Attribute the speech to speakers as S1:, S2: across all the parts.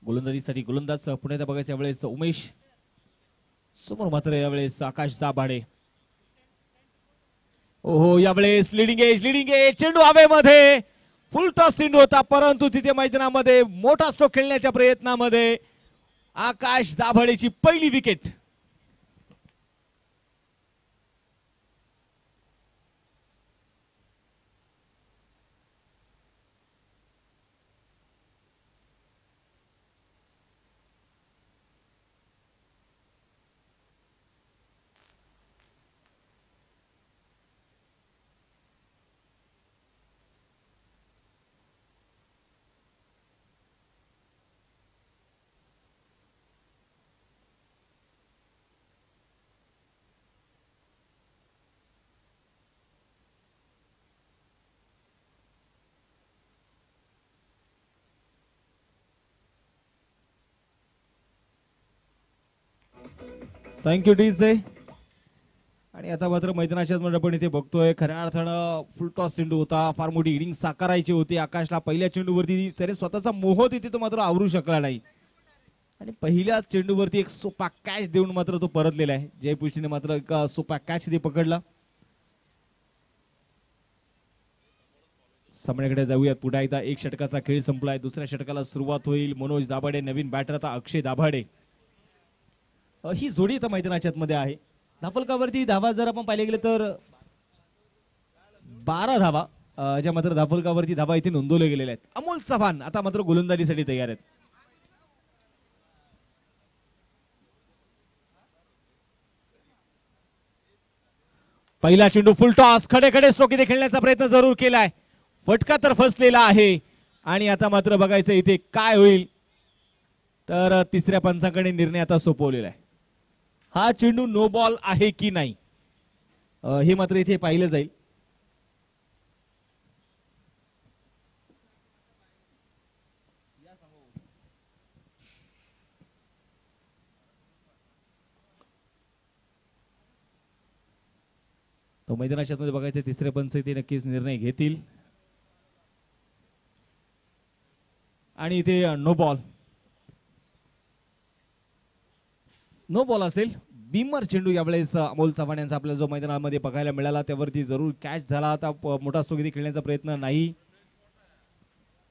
S1: गोलंदाजीसाठी गोलंदाज पुण्यात बघायचं यावेळेस उमेश, समोर मात्र यावेळेस आकाश दाभाडे. ओहो, यावेळेस लिडिंग एज चेंडू हवेमध्ये, फुल टॉस चेंडू होता, परंतु तिथे मैदानामध्ये मोठा स्ट्रोक खेळण्याच्या प्रयत्नामध्ये आकाश दाभाडेची पहिली विकेट. Thank you DJ. आणि आता मात्र मैदानाच्या मध्ये आपण इथे बघतोय खऱ्या अर्थानं फुल टॉस चेंडू होता, फार मोठी इनिंग साकारायची होती आकाशला. पहिल्या चेंडूवरती त्याने स्वतःचा मोह तिथे तो मात्र आवरू शकला नाही आणि पहिल्या चेंडूवरती एक सोपा कॅच देऊन मात्र तो परतलेला आहे. जयपुष्टीने मात्र एक सोपा कॅच तिथे पकडला. सामन्याकडे जाऊयात पुन्हा एकदा. एक षटकाचा खेळ संपलाय, दुसऱ्या षटकाला सुरुवात होईल. मनोज दाभाडे नवीन बॅटर, आता अक्षय दाभाडे. ही जोडी आता मैदानाच्या मध्ये आहे. धाफलकावरती धावा जर आपण पाहिले गेले तर 12 धावा ज्या मात्र धाफलकावरती धावा इथे नोंदवले गेलेल्या आहेत. अमोल चव्हाण आता मात्र गोलंदाजीसाठी तयार आहेत. पहिला चेंडू फुल टॉस, खडे खडे स्ट्रोक इथे खेळण्याचा प्रयत्न जरूर केलाय, फटका तर फसलेला आहे. आणि आता मात्र बघायचं इथे काय होईल. तर तिसऱ्या पंचाकडे निर्णय आता सोपवलेला आहे. हा चेंडू नो बॉल आहे की नाही हे मात्र इथे पाहिलं जाईल. तो मैदानाच्या मध्ये बघायचं तिसरे पंच इथे नक्कीच निर्णय घेतील. आणि इथे नो बॉल असेल. बीमर चेंडू यावेळेस अमोल चव्हाण यांचा आपल्याला जो मैदानामध्ये बघायला मिळाला त्यावरती जरूर कॅच झाला. आता मोठा स्ट्रोक इथे खेळण्याचा प्रयत्न नाही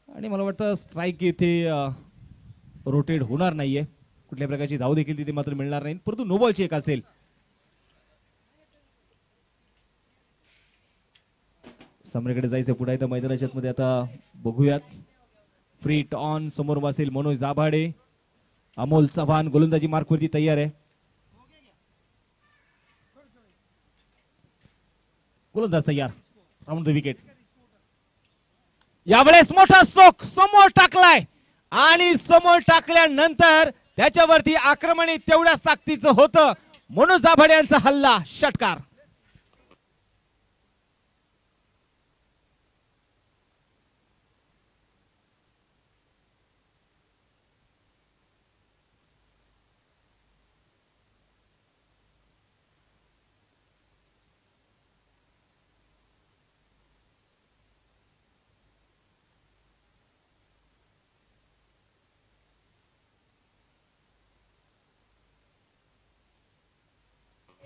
S1: आणि मला वाटतं स्ट्राईक इथे रोटेट होणार नाहीये. कुठल्या प्रकारची धाव देखील तिथे मात्र मिळणार नाही, परंतु नो बॉलची एक असेल. सामन्याकडे जायचं पुढे तर मैदानाच्या मध्ये आता बघूयात. फ्रीट ऑन, समोर बसेल मनोज दाभाडे. अमोल चव्हाण गोलंदाजी मार्कवरती तयार आहे. गोलंदाज तयार, राऊंड द विकेट. यावेळेस मोठा स्ट्रोक समोर टाकलाय आणि समोर टाकल्यानंतर त्याच्यावरती आक्रमण तेवढ्याच ताकदीचं होतं. मनोज दाभाडे यांचा हल्ला, षटकार.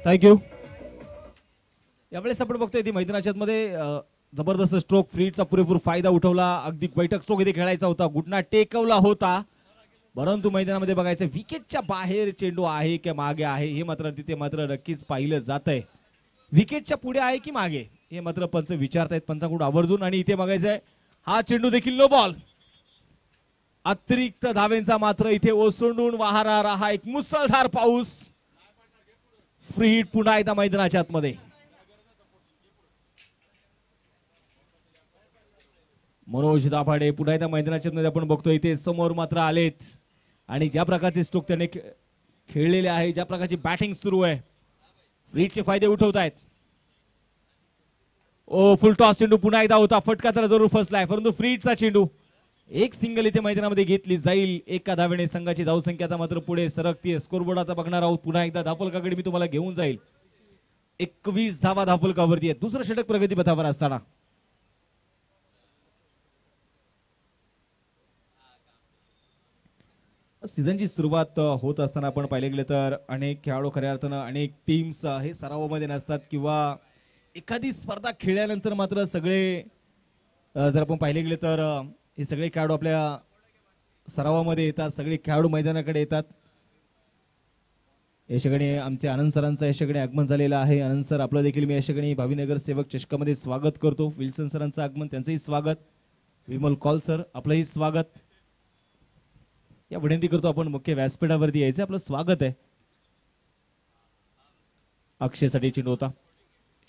S1: थँक्यू. यावेळेस आपण बघतोय ती मैदानाच्या मध्ये जबरदस्त स्ट्रोक, फ्रीटचा पुरेपूर फायदा उठवला. अगदी बैठक स्ट्रोक इथे खेळायचा होता, गुडना टेकवला होता, परंतु मैदानामध्ये बघायचं विकेटच्या बाहेर चेंडू आहे की मागे आहे हे मात्र तिथे मात्र नक्कीच पाहिलं जात आहे. विकेटच्या पुढे आहे की मागे हे मात्र पंच विचारतायत पंचाकडून आवर्जून. आणि इथे बघायचंय हा चेंडू देखील नो बॉल. अतिरिक्त धावेंचा मात्र इथे ओसंडून वाहणारा हा एक मुसळधार पाऊस. फ्री हिट पुन्हा एकदा मैदानाच्या आतमध्ये. मनोज दाभाडे पुन्हा एकदा मैदानाच्या मध्ये आपण बघतोय इथे समोर मात्र आलेत आणि ज्या प्रकारचे स्ट्रोक त्याने खेळलेले आहे, ज्या प्रकारची बॅटिंग सुरू आहे, फ्रीटचे फायदे उठवत आहेत. ओ फुल टॉस चेंडू पुन्हा एकदा होता, फटका तर जरूर फसलाय, परंतु फ्रीटचा चेंडू एक सिंगल इथे मैदानामध्ये घेतली जाईल. एका धावेने संघाची धावसंख्या आता मात्र पुढे सरकतीये. स्कोरबोर्ड आता बघणार आहोत पुन्हा एकदा. धापलकाकडे मी तुम्हाला घेऊन जाईल. 21 धावा धापलकावरती आहे, दुसरं षटक प्रगतीपथावर असताना. सीझनची सुरुवात होत असताना आपण पाहिले गेले तर अनेक खेळाडू खऱ्या अर्थानं अनेक टीम्स हे सरावामध्ये नसतात किंवा एखादी स्पर्धा खेळल्यानंतर मात्र सगळे जर आपण पाहिले गेले तर हे सगळे खेळाडू आपल्या सरावामध्ये येतात, सगळे खेळाडू मैदानाकडे येतात. या ठिकाणी आमचे आनंद सरांचं या ठिकाणी आगमन झालेलं आहे. आनंद सर आपलं देखील मी या ठिकाणी भावीनगर सेवक चषकामध्ये स्वागत करतो. विल्सन सरांचं आगमन, त्यांचंही स्वागत. विमल कॉल सर आपलंही स्वागत. या विनंती करतो आपण मुख्य व्यासपीठावरती यायचं, आपलं स्वागत आहे. अक्षयसाठी चेंडू होता,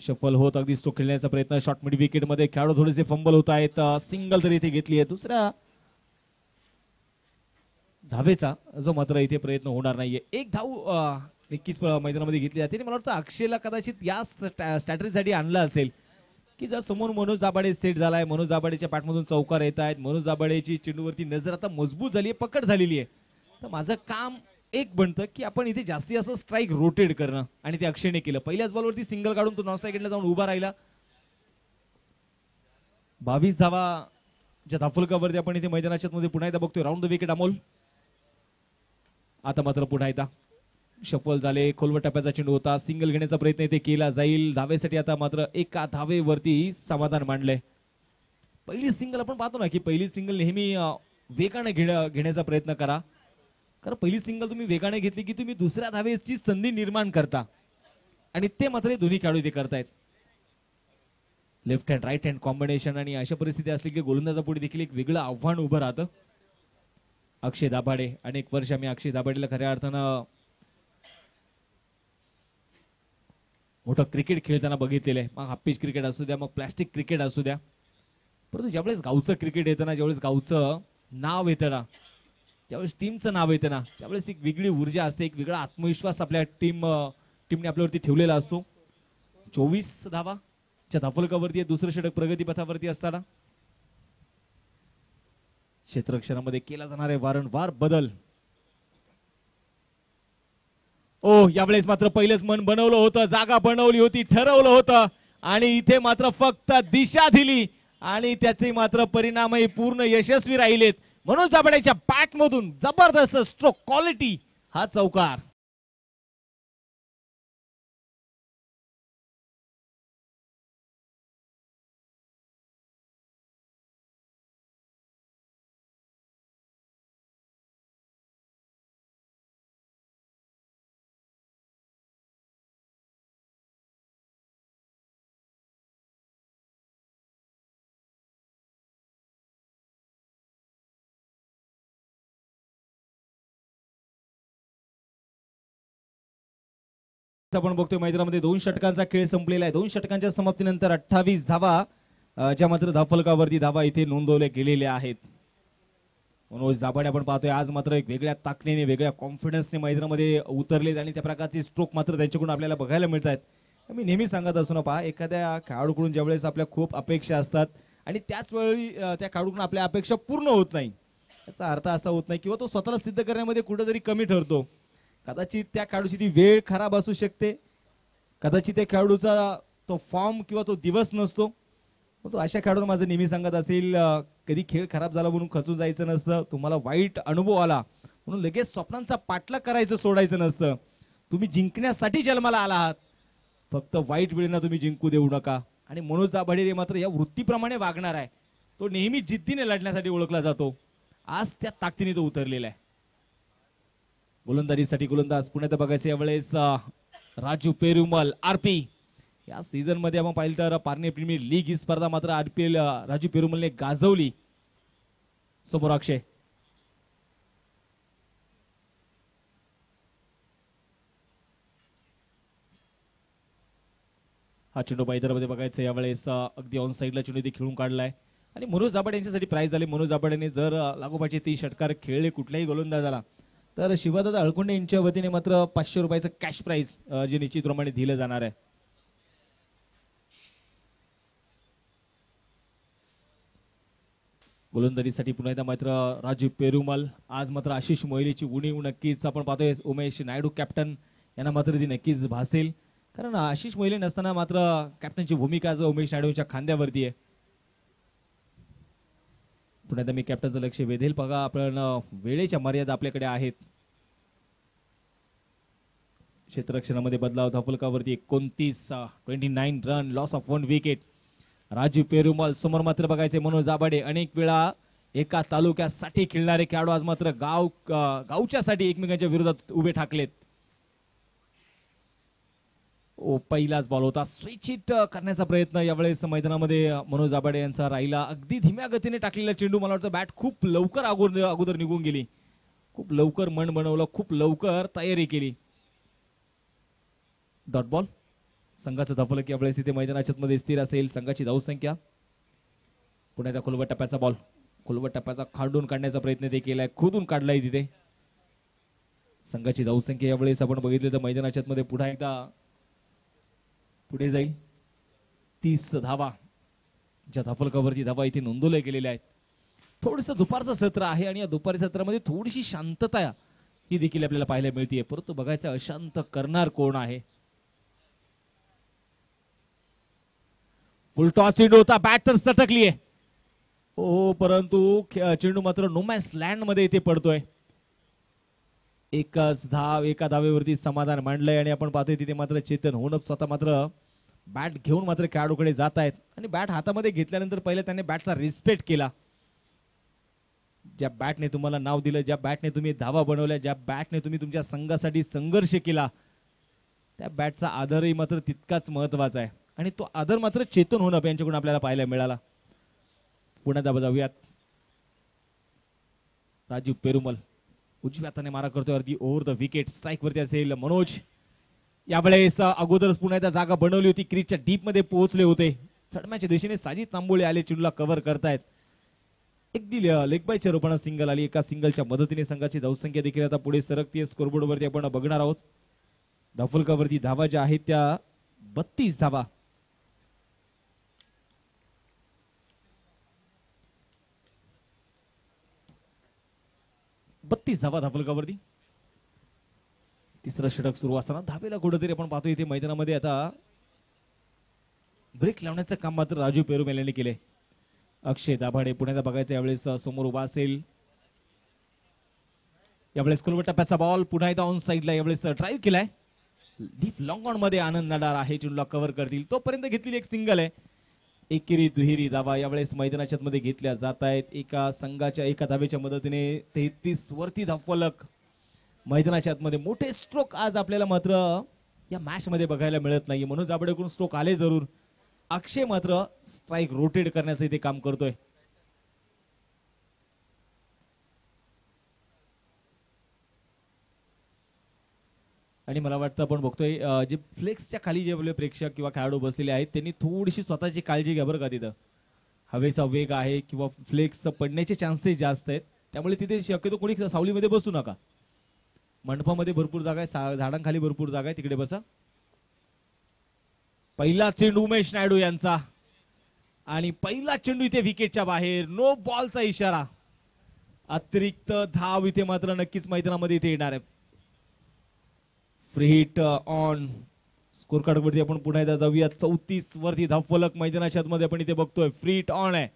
S1: शफल होत अगदी स्ट्रोक खेळण्याचा प्रयत्न, शॉर्ट मिड विकेट मध्ये खेळाडू थोडेसे फंबल होत आहेत. सिंगल तरी इथे घेतली आहे, दुसऱ्या धावेचा जो मात्र इथे प्रयत्न होणार नाहीये. एक धाव नक्कीच मैदानामध्ये घेतली जाते. मला वाटतं अक्षयला कदाचित या स्ट्रॅटजीसाठी आणलं असेल की जर समोर मनोज दाभाडे सेट झालाय, मनोज दाभाडेच्या पाठमधून चौकार येत आहेत, मनोज दाभाडेची चेंडूवरती नजर आता मजबूत झाली आहे, पकड झालेली आहे, तर माझं काम एक बनतं की आपण इथे जास्ती असं स्ट्राईक रोटेट करणं, आणि ते अक्षयने केलं. पहिल्याच बॉलवरती सिंगल काढून तो नॉन स्ट्राईकला जाऊन उभा राहिला. 22 धावा ज्या धाफुलकावरती आपण इथे मैदानाच्या मध्ये पुन्हा एकदा बघतोय. Round the wicket Amol. आता मात्र पुन्हा एकदा शफल झाले, खोलवर टप्प्याचा चेंडू होता, सिंगल घेण्याचा प्रयत्न इथे केला जाईल. धावेसाठी आता मात्र एका धावेवरती समाधान मांडलंय. पहिली सिंगल आपण पाहतो ना की पहिली सिंगल नेहमी वेगाने घेण्याचा प्रयत्न करा, कारण पहिली सिंगल तुम्ही वेगाने घेतली की तुम्ही दुसऱ्या धावेची संधी निर्माण करता, आणि ते मात्र दोन्ही खेळाडू इथे करतायत. Left hand right hand combination, आणि अशा परिस्थिती असली की गोलंदाजापुढे देखील एक वेगळं आव्हान उभं राहतं. अक्षय दाभाडे, अनेक वर्ष आम्ही अक्षय दाभाडेला खऱ्या अर्थानं मोठं क्रिकेट खेळताना बघितलेलं आहे. मग हाफ पिच क्रिकेट असू द्या, मग प्लॅस्टिक क्रिकेट असू द्या, परंतु ज्यावेळेस गावचं क्रिकेट येतं ना, ज्यावेळेस गावचं नाव येतं ना, त्यावेळेस टीमचं नाव येतं ना, त्यावेळेस एक वेगळी ऊर्जा असते, एक वेगळा आत्मविश्वास आपल्या टीमने आपल्यावरती ठेवलेला असतो. 24 धावा च्या धाफलकावरती दुसरं षटक प्रगतीपथावरती असताना क्षेत्ररक्षणामध्ये केला जाणार आहे वारंवार बदल. यावेळेस मात्र पहिलेच मन बनवलं होतं, जागा बनवली होती, ठरवलं होतं, आणि इथे मात्र फक्त दिशा दिली, आणि त्याचे मात्र परिणामही पूर्ण यशस्वी राहिलेत. मनोज दाभाडेच्या बॅट मधून जबरदस्त स्ट्रोक क्वालिटी, हा चौकार. आपण बघतोय मैदानामध्ये 2 षटकांचा खेळ संपलेला आहे. 2 षटकांच्या समाप्तीनंतर 28 धावा ज्या मात्र धाफलकावरती धावा इथे नोंदवल्या गेलेल्या आहेत. मनोज दाभाडे आपण पाहतोय आज मात्र एक वेगळ्या ताकदीने, वेगळ्या कॉन्फिडन्सने मैदानामध्ये उतरलेत, आणि त्या प्रकारचे स्ट्रोक मात्र त्यांच्याकडून आपल्याला बघायला मिळत आहेत. मी नेहमी सांगत असतो ना, पहा, एखाद्या खेळाडूकडून ज्यावेळेस आपल्या खूप अपेक्षा असतात आणि त्याच वेळी त्या खेळाडूकडून आपल्या अपेक्षा पूर्ण होत नाही, याचा अर्थ असा होत नाही किंवा तो स्वतःला सिद्ध करण्यामध्ये कुठेतरी कमी ठरतो. कदाचित त्या खेळाडूची ती वेळ खराब असू शकते, कदाचित त्या खेळाडूचा तो फॉर्म किंवा तो दिवस नसतो. तो अशा खेळाडूंना माझं नेहमी सांगत असेल, कधी खेळ खराब झाला म्हणून खचून जायचं नसतं. तुम्हाला वाईट अनुभव आला म्हणून लगेच स्वप्नांचा पाठलाग करायचं सोडायचं नसतं. तुम्ही जिंकण्यासाठी जन्माला आला आहात, फक्त वाईट वेळेला तुम्ही जिंकू देऊ नका. आणि मनोज दाभाडे मात्र या वृत्तीप्रमाणे वागणार आहे. तो नेहमी जिद्दीने लढण्यासाठी ओळखला जातो. आज त्या ताकदीने तो उतरलेला आहे. गोलंदाजीसाठी गोलंदाज पुण्यात बघायचं यावेळेस राजू पेरुमल, आरपी. या सीझन मध्ये आपण पाहिलं तर पारने प्रीमियर लीग ही स्पर्धा मात्र आरपीएल राजू पेरुमलने गाजवली. समोर अक्षय. हा चेंडू मैदानामध्ये बघायचं यावेळेस अगदी ऑन साईडला चेंडू इथे खेळून काढलाय, आणि मनोज दाभाडे यांच्यासाठी प्राइज झाले. मनोज दाभाडेने जर लागोपाठचे 3 षटकार खेळले कुठल्याही गोलंदाजाला, तर शिवादादा अळकुंडे यांच्या वतीने मात्र 500 रुपयाचं कॅश प्राइज जे निश्चितप्रमाणे दिलं जाणार आहे. गोलंदाजीसाठी पुन्हा एकदा मात्र राजू पेरुमल. आज मात्र आशिष मोहिलेची उणीव नक्कीच आपण पाहतोय. उमेश नायडू कॅप्टन यांना मात्र ती नक्कीच भासेल, कारण आशिष मोहिले नसताना मात्र कॅप्टनची भूमिका जो उमेश नायडूच्या खांद्यावरती आहे. पुन्हा मी कॅप्टनचं लक्ष वेधेल. बघा आपण वेळेच्या मर्यादा आपल्याकडे आहेत. क्षेत्ररक्षणामध्ये बदलाव. धावफलकावरती 29 run, loss of 1 wicket. Raju Perumal समोर मात्र बघायचे मनोज दाभाडे. अनेक वेळा एका तालुक्यासाठी खेळणारे खेळाडू आज मात्र गावच्यासाठी एकमेकांच्या विरोधात उभे ठाकलेत. पहिलाच बॉल होता. स्विच हिट करण्याचा प्रयत्न यावेळेस मैदानामध्ये मनोज दाभाडे यांचा राहिला. अगदी धीम्या गतीने टाकलेला चेंडू. मला वाटतं बॅट खूप लवकर अगोदर निघून गेली. खूप लवकर मन बनवलं, खूप लवकर तयारी केली. Dot ball. संघाचं धावफलक यावेळेस इथे मैदानाच्या मध्ये स्थिर असेल. संघाची धावसंख्या. पुन्हा त्या खोलवट टप्प्याचा बॉल. खोलवट टप्प्याचा खांडून काढण्याचा प्रयत्न ते केलाय, खोदून काढलाय तिथे. संघाची धावसंख्या यावेळेस आपण बघितलं तर मैदानाच्या मध्ये पुन्हा एकदा पुढे जाईल. 30 धावा ज्या धावफलकावरती धावा इथे नोंदवल्या गेलेल्या आहेत. थोडंसं दुपारचं सत्र आहे आणि या दुपारी सत्रामध्ये थोडीशी शांतता ही देखील आपल्याला पाहायला मिळते. परंतु बघायचं अशांत करणार कोण आहे. फुल टॉस चेंडू होता. बॅट तर सटकलीये. हो, परंतु चेंडू मात्र नोमॅन्स लँड मध्ये इथे पडतोय. एका धावेवरती समाधान मांडलंय आणि आपण पाहतोय तिथे मात्र चेतन होनप स्वतः मात्र बॅट घेऊन मात्र खेळाडूकडे जात आहेत आणि बॅट हातामध्ये घेतल्यानंतर पहिले त्याने बॅटचा रिस्पेक्ट केला. ज्या बॅटने तुम्हाला नाव दिलं, ज्या बॅटने तुम्ही धावा बनवल्या, ज्या बॅटने तुम्ही तुमच्या संघासाठी संघर्ष केला, त्या बॅटचा आदरही मात्र तितकाच महत्वाचा आहे आणि तो आदर मात्र चेतन होनप यांच्याकडून आपल्याला पाहायला मिळाला. पुन्हा धावा जाऊयात. राजू पेरुमल उजव्या हाताने मारा करतोय. अर्धी ओव्हर द विकेट. स्ट्राईक वरती असेल मनोज. यावेळेस अगोदरच पुन्हा एकदा जागा बनवली होती. क्रीजच्या डीप मध्ये पोहोचले होते. थडम्याच्या दिशेने साजिद तांबोळे आले, चेंडूला कव्हर करतायत. अगदी लेग बायच्या रूपाने सिंगल आली. एका सिंगलच्या मदतीने संघाची धावसंख्या देखील आता पुढे सरकतीये. स्कोरबोर्ड वरती आपण बघणार आहोत. धावफलकावरती धावा ज्या आहेत त्या 32 धावा. धावफलकावरती. तिसरं षटक सुरू असताना धावेला कुठेतरी आपण पाहतो इथे मैदानामध्ये आता ब्रेक लावण्याचं काम मात्र राजू पेरुमल यांनी केले. अक्षय दाभाडे पुण्याला बघायचं यावेळेस समोर उभा असेल. यावेळेस खोलवट टप्प्याचा बॉल पुन्हा एकदा ऑन साइडला यावेळेस ड्राईव्ह केलाय. डीप लॉंग ऑन मध्ये आनंद नडार आहे, चेंडूला कव्हर करतील. तोपर्यंत घेतलेली एक सिंगल आहे. एकेरी दुहेरी धावा यावेळेस मैदानाच्या मध्ये घेतल्या जात आहेत. एका संघाच्या एका धावेच्या मदतीने 33 वरती धावफलक. मैदानाच्या आतमध्ये मोठे स्ट्रोक आज आपल्याला मात्र या मॅच मध्ये बघायला मिळत नाही. म्हणून दाभाडेकडून स्ट्रोक आले जरूर. अक्षय मात्र स्ट्राईक रोटेट करण्याचं इथे काम करतोय. आणि मला वाटतं आपण बघतोय जे फ्लेक्सच्या खाली जे आपले प्रेक्षक किंवा खेळाडू बसलेले आहेत त्यांनी थोडीशी स्वतःची काळजी घ्या बरं का. तिथं हवेचा वेग आहे किंवा फ्लेक्स पडण्याचे चान्सेस जास्त आहेत, त्यामुळे तिथे शक्यतो कोणी सावलीमध्ये बसू नका. मंडपामध्ये भरपूर जागा आहे, झाडांखाली भरपूर जागा आहे, तिकडे बसा. पहिला चेंडू उमेश नायडू यांचा आणि पहिला चेंडू इथे विकेटच्या बाहेर. नो बॉलचा इशारा. अतिरिक्त धाव इथे मात्र नक्कीच मैदानामध्ये इथे येणार आहे. Free hit on. Score card वरती आपण पुन्हा एकदा जाऊया. 34 वरती धावफलक मैदानाच्या आतमध्ये आपण इथे बघतोय. फ्री हिट ऑन आहे.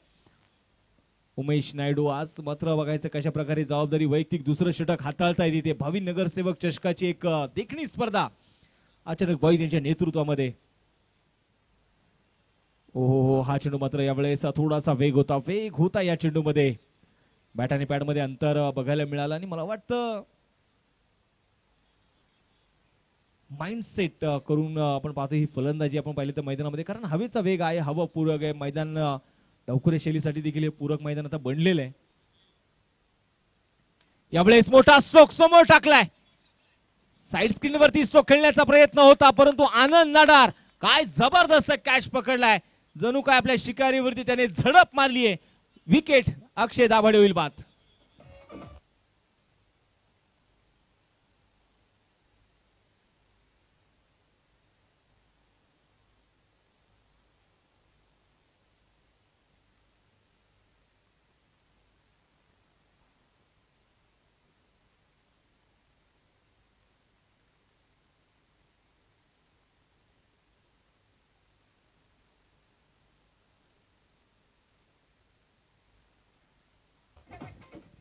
S1: उमेश नायडू आज मात्र बघायचं कशा प्रकारे जबाबदारी वैयक्तिक दुसरं षटक हाताळतायत. इथे भावी नगरसेवक चषकाची एक देखणी स्पर्धा अचानक बाई यांच्या नेतृत्वामध्ये. ओहो, हा चेंडू मात्र यावेळेस थोडासा वेग होता या चेंडूमध्ये. बॅट आणि पॅड मध्ये अंतर बघायला मिळालं आणि मला वाटतं माइंडसेट करून आपण पाहतो ही फलंदाजी आपण पाहिली तर मैदानामध्ये, कारण हवेचा वेग आहे, हवा पूरक आहे. मैदान लवकर शैलीसाठी देखील हे पूरक मैदान आता बनलेलं आहे. यावेळेस मोठा स्ट्रोक समोर टाकलाय. साइड स्क्रीन वरती स्ट्रोक खेळण्याचा प्रयत्न होता, परंतु आनंद नाडार काय जबरदस्त कॅच पकडलाय. जणू काय आपल्या शिकारीवरती त्याने झडप मारलीये. विकेट. अक्षय दाभाडे होईल बाद.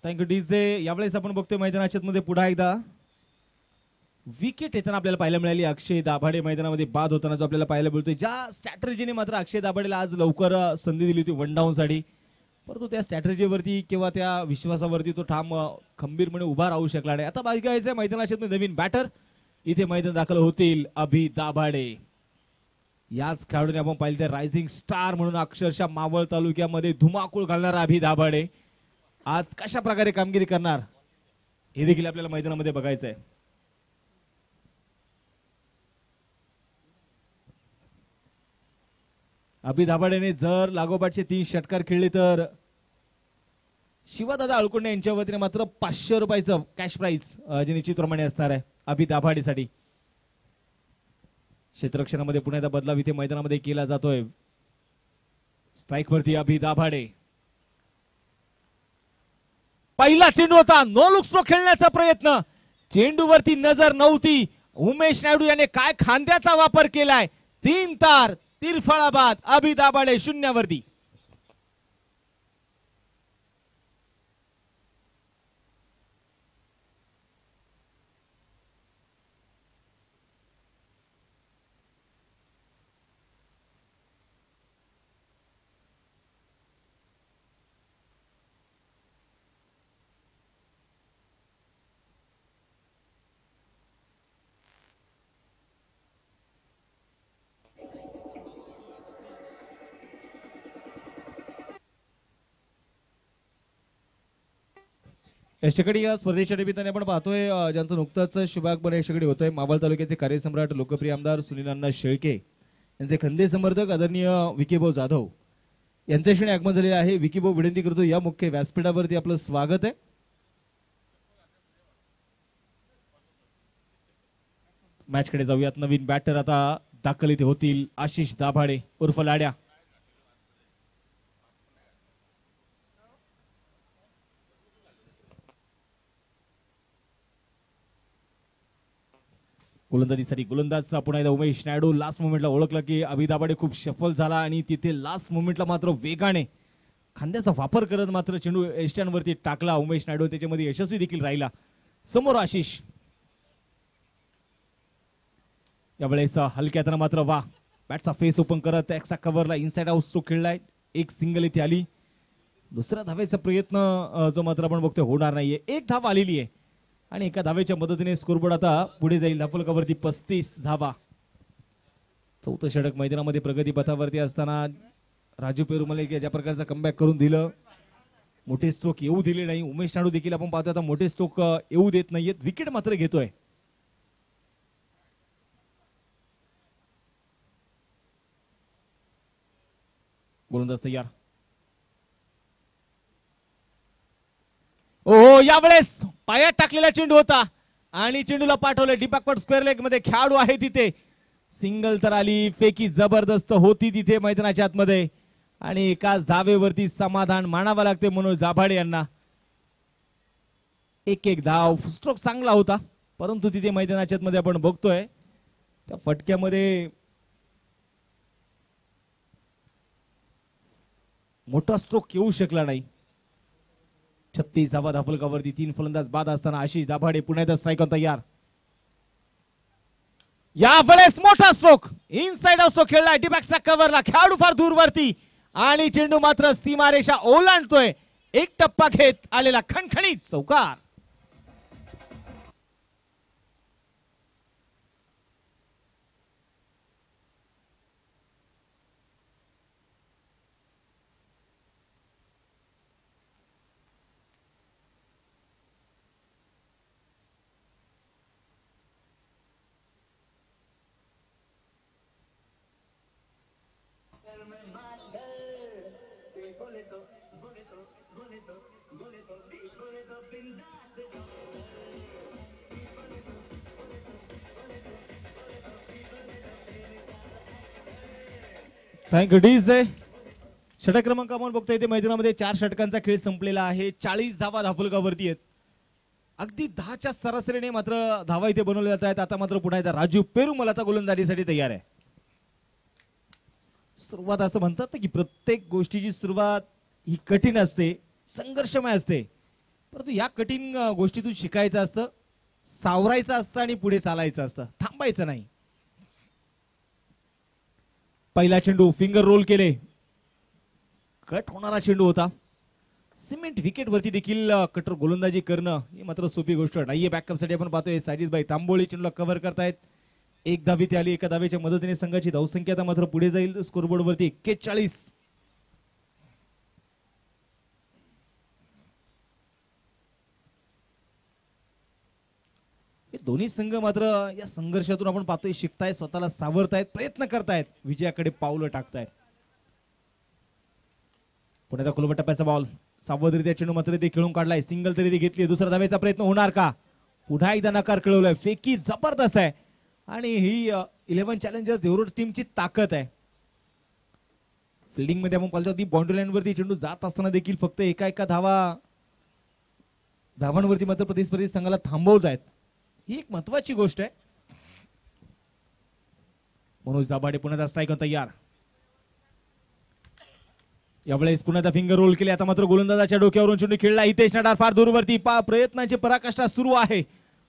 S1: Thank you DJ. यावेळेस आपण बघतोय मैदानाच्या मध्ये पुन्हा एकदा विकेट येताना आपल्याला पाहायला मिळाली. अक्षय दाभाडे मैदानामध्ये बाद होताना जो आपल्याला पाहायला मिळतोय. ज्या स्ट्रॅटर्जीने मात्र अक्षय दाभाडेला आज लवकर संधी दिली होती वन डाऊन साठी, परंतु त्या स्ट्रॅटर्जीवरती किंवा त्या विश्वासावरती तो ठाम खंबीरपणे उभा राहू शकला नाही. आता बघायचं मैदानाच्या नवीन बॅटर इथे मैदान दाखल होतील. अभि दाभाडे याच खेळाडूने आपण पाहिलं तर रायझिंग स्टार म्हणून अक्षरशः मावळ तालुक्यामध्ये धुमाकूळ घालणारा अभि दाभाडे आज कशा प्रकारे कामगिरी करणार हे देखील आपल्याला मैदानामध्ये बघायचं आहे. अभि दाभाडेने जर लागोपाठचे 3 षटकार खेळले तर शिवादादा अळकोंडे यांच्या वतीने मात्र 500 रुपयाचं कॅश प्राइज जे निश्चितप्रमाणे असणार आहे अभि दाभाडेसाठी. क्षेत्ररक्षणामध्ये पुन्हा एकदा बदलाव इथे मैदानामध्ये केला जातोय. स्ट्राईक वरती अभि दाभाडे. पहिला चेंडू होता, नो लुक स्ट्रोक खेळण्याचा प्रयत्न, चेंडूवरती नजर नव्हती. उमेश नायडू याने काय खांद्याचा वापर केलाय. 3 तार तिरफळाबाद अभि दाभाडे 0 वरती. यशकडे या स्पर्धेच्या निमित्ताने आपण पाहतोय ज्यांचं नुकतंच शुभागमन यशकडे होतोय. मावळ तालुक्याचे कार्यसम्राट लोकप्रिय आमदार सुनील अण्णा शेळके यांचे खंदे समर्थक आदरणीय विकीभाऊ जाधव यांच्याशी आगमन झालेले आहे. विकीभाऊ विनंती करतो या मुख्य व्यासपीठावरती आपलं स्वागत आहे. मॅच कडे जाऊयात. नवीन बॅटर आता दाखल इथे होतील. आशिष दाभाडे उर्फ लाड्या. गोलंदाजीसाठी गोलंदाज पुन्हा एकदा उमेश नायडू. लास्ट मोमेंटला ओळखलं की अभि दाभाडे खूप सफल झाला आणि तिथे लास्ट मोमेंटला मात्र वेगाने खांद्याचा वापर करत मात्र चेंडू एस्टँडवरती टाकला. उमेश नायडू त्याच्यामध्ये यशस्वी देखील राहिला. समोर आशिष. यावेळेस हलक्यात मात्र वा बॅटचा फेस ओपन करत एक्सा कव्हरला इनसाइड आउट स्ट्रोक खेळलाय. एक सिंगल इथे आली. दुसऱ्या धावेचा प्रयत्न जो मात्र आपण बघतोय होणार नाहीये. एक धाव आलेली आहे आणि एका धावेच्या मदतीने स्कोरबोर्ड आता पुढे जाईल. धाफलकावरती 35 धावा. चौथं षटक मैदानामध्ये प्रगती पथावरती असताना राजू पेरुमले ज्या प्रकारचा कमबॅक करून दिलं. मोठे स्ट्रोक येऊ दिले नाही. उमेश नायडू देखील आपण पाहतोय आता मोठे स्ट्रोक येऊ देत नाहीयेत. विकेट मात्र घेतोय. गोलंदाज तयार. ओ यावेळेस पायात टाकलेला चेंडू होता आणि चेंडूला पाठवलं डीपॅकवर्ड स्क्वेअर लेग मध्ये. खेळाडू आहे तिथे. सिंगल तर आली. फेकी जबरदस्त होती तिथे मैदानाच्या आतमध्ये आणि एकाच धावेवरती समाधान मानावं लागते मनोज दाभाडे यांना. एक धाव. स्ट्रोक चांगला होता परंतु तिथे मैदानाच्या आतमध्ये आपण बघतोय त्या फटक्यामध्ये मोठा स्ट्रोक येऊ शकला नाही. 36 धावा धाफलकावरती. 3 फलंदाज बाद असताना आशिष दाभाडे पुन्हा एकदा स्ट्राईक तयार. यावेळेस मोठा स्ट्रोक इनसाइड आउट स्ट्रोक खेळलाय. डीबॅक्सच्या कव्हरला. खेळाडू फार दूरवरती आणि चेंडू मात्र सीमारेषा ओलांडतोय. एक टप्पा घेत आलेला खणखणीत चौकार. Thank you DJ. षटक क्रमांक आपण बघतोय इथे मैदानामध्ये 4 षटकांचा खेळ संपलेला आहे. 40 धावा धाफलकावरती आहेत. अगदी 10च्या सरासरीने मात्र धावा इथे बनवल्या जात आहेत. आता मात्र पुन्हा एकदा राजू पेरुमल आता गोलंदाजीसाठी तयार आहे. सुरुवात असं म्हणतात की प्रत्येक गोष्टीची सुरुवात ही कठीण असते, संघर्षमय असते. परंतु या कठीण गोष्टीतून शिकायचं असतं, सावरायचं असतं आणि पुढे चालायचं असतं, थांबायचं नाही. पहिला चेंडू फिंगर रोल केले, कट होणारा चेंडू होता. सिमेंट विकेट वरती देखील कटर गोलंदाजी करणं ही मात्र सोपी गोष्ट नाहीये. बॅकअप साठी आपण पाहतोय साजिदभाई तांबोळी चेंडूला कव्हर करतायत. एक धावी ती आली, एका धावेच्या मदतीने संघाची धावसंख्या आता मात्र पुढे जाईल स्कोरबोर्ड वरती 41. दोन्ही संघ मात्र या संघर्षातून आपण पाहतोय शिकतायत, स्वतःला सावरतायत, प्रयत्न करतायत, विजयाकडे पावलं टाकतायत. पुण्याचा खुलबट टप्प्याचा बॉल सावधरित्या चेंडू मात्र ते खेळून काढलाय, सिंगल तरी ती घेतली. दुसरा धावेचा प्रयत्न होणार का? पुन्हा एकदा नकार कळवलाय. फेकी जबरदस्त आहे आणि ही 11 चॅलेंजर्स देवरुड टीमची ताकद आहे. फिल्डिंग मध्ये आपण पाहिलं ती बाउंड्री लाईन वरती चेंडू जात असताना देखील फक्त एका धावांवरती मात्र प्रतिस्पर्धी संघाला थांबवत आहेत. ही एक महत्वाची गोष्ट आहे. मनोज दाभाडे पुण्याचा स्ट्राईक तयार. यावेळेस पुण्याचा फिंगर रोल केले. आता मात्र गोलंदाजाच्या डोक्यावरून चेंडू खेळला. हितेश नडार फार दूरवरती, प्रयत्नांची पराकाष्ठा सुरू आहे.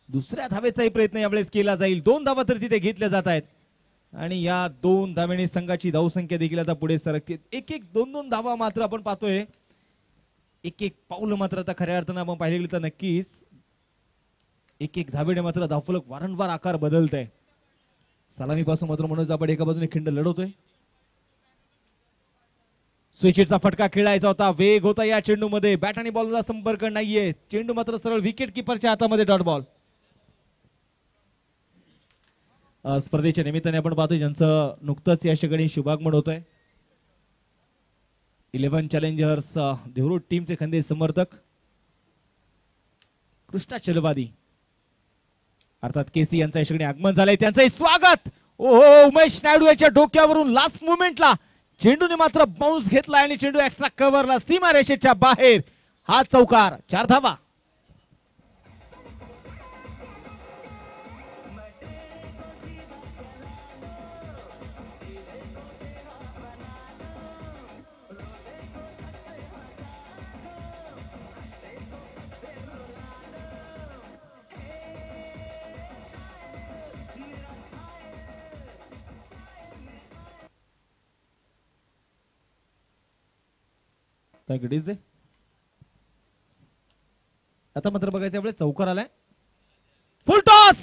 S1: दुसऱ्या धावेचाही प्रयत्न यावेळेस केला जाईल. 2 धावा तर तिथे घेतल्या जात आहेत आणि या 2 धावेने संघाची धावसंख्या देखील आता पुढे सरकते. एक 2 धावा मात्र आपण पाहतोय. एक पाऊल मात्र आता खऱ्या अर्थानं आपण पाहिले गेले तर नक्कीच एक धावेने मात्र धावफलक वारंवार आकार बदलत आहे. सलामीपासून मात्र मनोज दाभाडे एका बाजूने खिंड लढवतोय. स्विचिटचा फटका खेळायचा होता, वेग होता या चेंडू मध्ये. बॅट आणि बॉलला संपर्क नाहीये. चेंडू मात्र सरळ विकेट किपरच्या हातामध्ये. Dot ball. स्पर्धेच्या निमित्ताने आपण पाहतोय ज्यांचं नुकतंच या ठिकाणी शुभागमन होत आहे. 11 चॅलेंजर्स देवरुड टीमचे खंदे समर्थक कृष्णा चलवादी अर्थात केसी यांचं या ठिकाणी आगमन झालंय. त्यांचंही स्वागत. ओहो, उमेश नायडू याच्या डोक्यावरून लास्ट मुमेंटला चेंडूने मात्र बाउन्स घेतला आणि चेंडू एक्स्ट्रा कव्हरला सीमा रेषेच्या बाहेर. हा चौकार. 4 धावा. आता मात्र बघायचं यावेळेस चौकार आलाय. फुल टॉस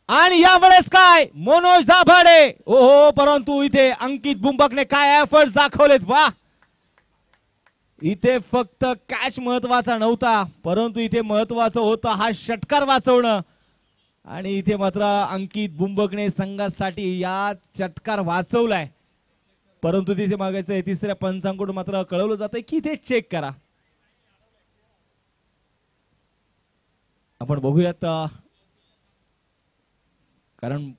S1: आणि यावेळेस काय मनोज दाभाडे. ओहो, परंतु इथे अंकित बुंबकने काय एफर्ट्स दाखवलेत. वा, इथे फक्त कॅच महत्वाचा नव्हता, परंतु इथे महत्वाचं होतं हा षटकार वाचवणं. आणि इथे मात्र अंकित बुंबकने संघासाठी या षटकार वाचवलाय. परंतु तिथे मागायचं तिसऱ्या पंचांकडून मात्र कळवलं जातंय की इथे चेक करा. आपण बघूयात, कारण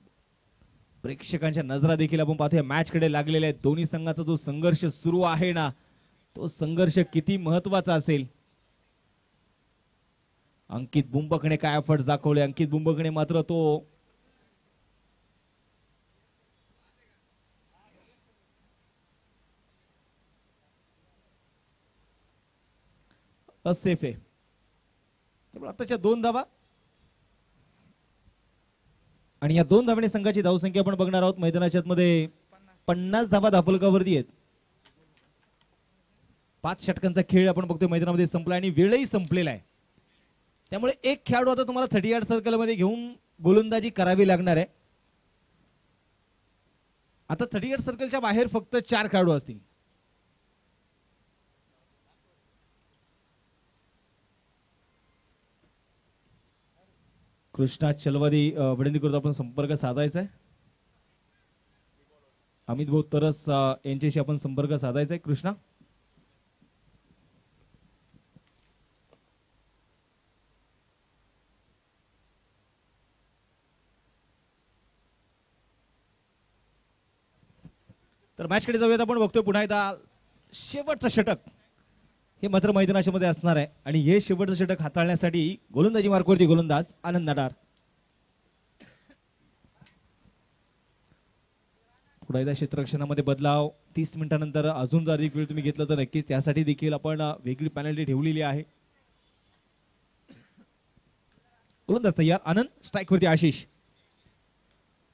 S1: प्रेक्षकांच्या नजरा देखील आपण पाहतोय मॅच कडे लागलेल्या आहेत. दोन्ही संघाचा जो संघर्ष सुरू आहे ना, तो संघर्ष किती महत्वाचा असेल. अंकित बुंबकने काय एफर्ट्स दाखवले. अंकित बुंबकने मात्र तो असेफ आहे. आताच्या 2 धावा आणि या 2 धावांनी संघाची धावसंख्या आपण बघणार आहोत. मैदानाच्या मध्ये 50 धावा धावफलकावरती आहेत. 5 षटकांचा खेळ आपण बघतोय मैदानामध्ये संपला आणि वेळही संपलेला आहे. त्यामुळे एक खेळाडू आता तुम्हाला 30 यार्ड सर्कल मध्ये घेऊन गोलंदाजी करावी लागणार आहे. आता 30 यार्ड सर्कलच्या बाहेर फक्त 4 खेळाडू असतील. कृष्णा चलवादी विनंती आपण संपर्क साधायचा आहे. अमित भाऊ तरस यांच्याशी आपण संपर्क साधायचा आहे. कृष्णा, तर मॅच कडे जाऊयात. आपण बघतोय पुन्हा एकदा शेवटचं षटक हे मात्र मैदानाच्या मध्ये असणार आहे आणि हे शेवटचं षटक हाताळण्यासाठी गोलंदाजी मार्कवरती गोलंदाज आनंद नडार. पुन्हा एकदा क्षेत्ररक्षणामध्ये बदलाव. 30 मिनिटांनंतर अजून जर अधिक वेळ तुम्ही घेतला तर नक्कीच त्यासाठी देखील आपण वेगळी पॅनल्टी ठेवलेली आहे. गोलंदाज तयार, आनंद स्ट्राईक वरती आशिष.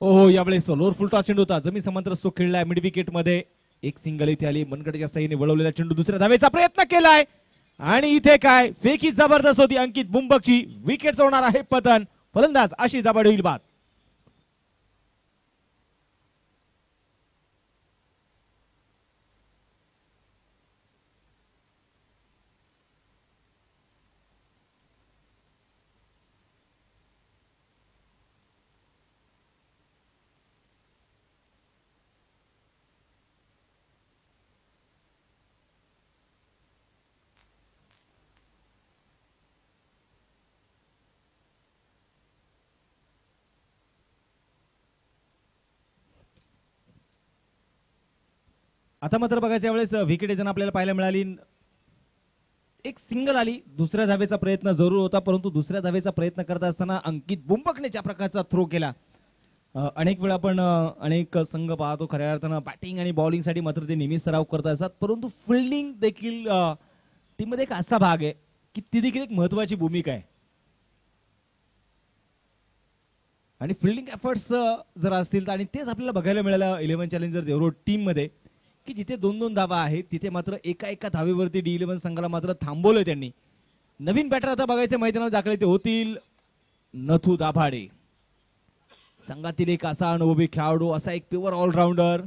S1: ओहो, यावेळेस लोअर फुल टॉस चेंडू होता, जमीन समांतर स्ट्रोक खेळलाय मिड विकेट मध्ये. एक सिंगल इथे आली, मनगटाच्या साईने वळवलेला चेंडू दुसऱ्या धावेचा प्रयत्न केलाय आणि इथे काय फेकी जबरदस्त होती अंकित बुंबकची. विकेट होणार आहे पतन. फलंदाज आशिष दाभाड होईल बाद. आता मात्र बघायचं यावेळेस विकेट येताना आपल्याला पाहायला मिळाली. एक सिंगल आली, दुसऱ्या धावेचा प्रयत्न जरूर होता, परंतु दुसऱ्या धावेचा प्रयत्न करत असताना अंकित बुंबकने ज्या प्रकारचा थ्रो केला. अनेक वेळा आपण अनेक संघ पाहतो खऱ्या अर्थानं बॅटिंग आणि बॉलिंग साठी मात्र ते नेहमी सराव करत असतात, परंतु फिल्डिंग देखील टीम मध्ये एक असा भाग आहे की ती देखील एक महत्वाची भूमिका आहे. आणि फिल्डिंग एफर्ट्स जर असतील तर, आणि तेच आपल्याला बघायला मिळालं 11 चॅलेंजर देवरोड टीम मध्ये, की जिथे 2-2 धावा आहेत तिथे मात्र एका धावेवरती D11 संघाला मात्र थांबवलंय त्यांनी. नवीन बॅटर आता बघायचे मैदानात दाखल ते होतील नथू दाभाडे. संघातील एक असा अनुभवी खेळाडू, असा एक प्युअर ऑलराऊंडर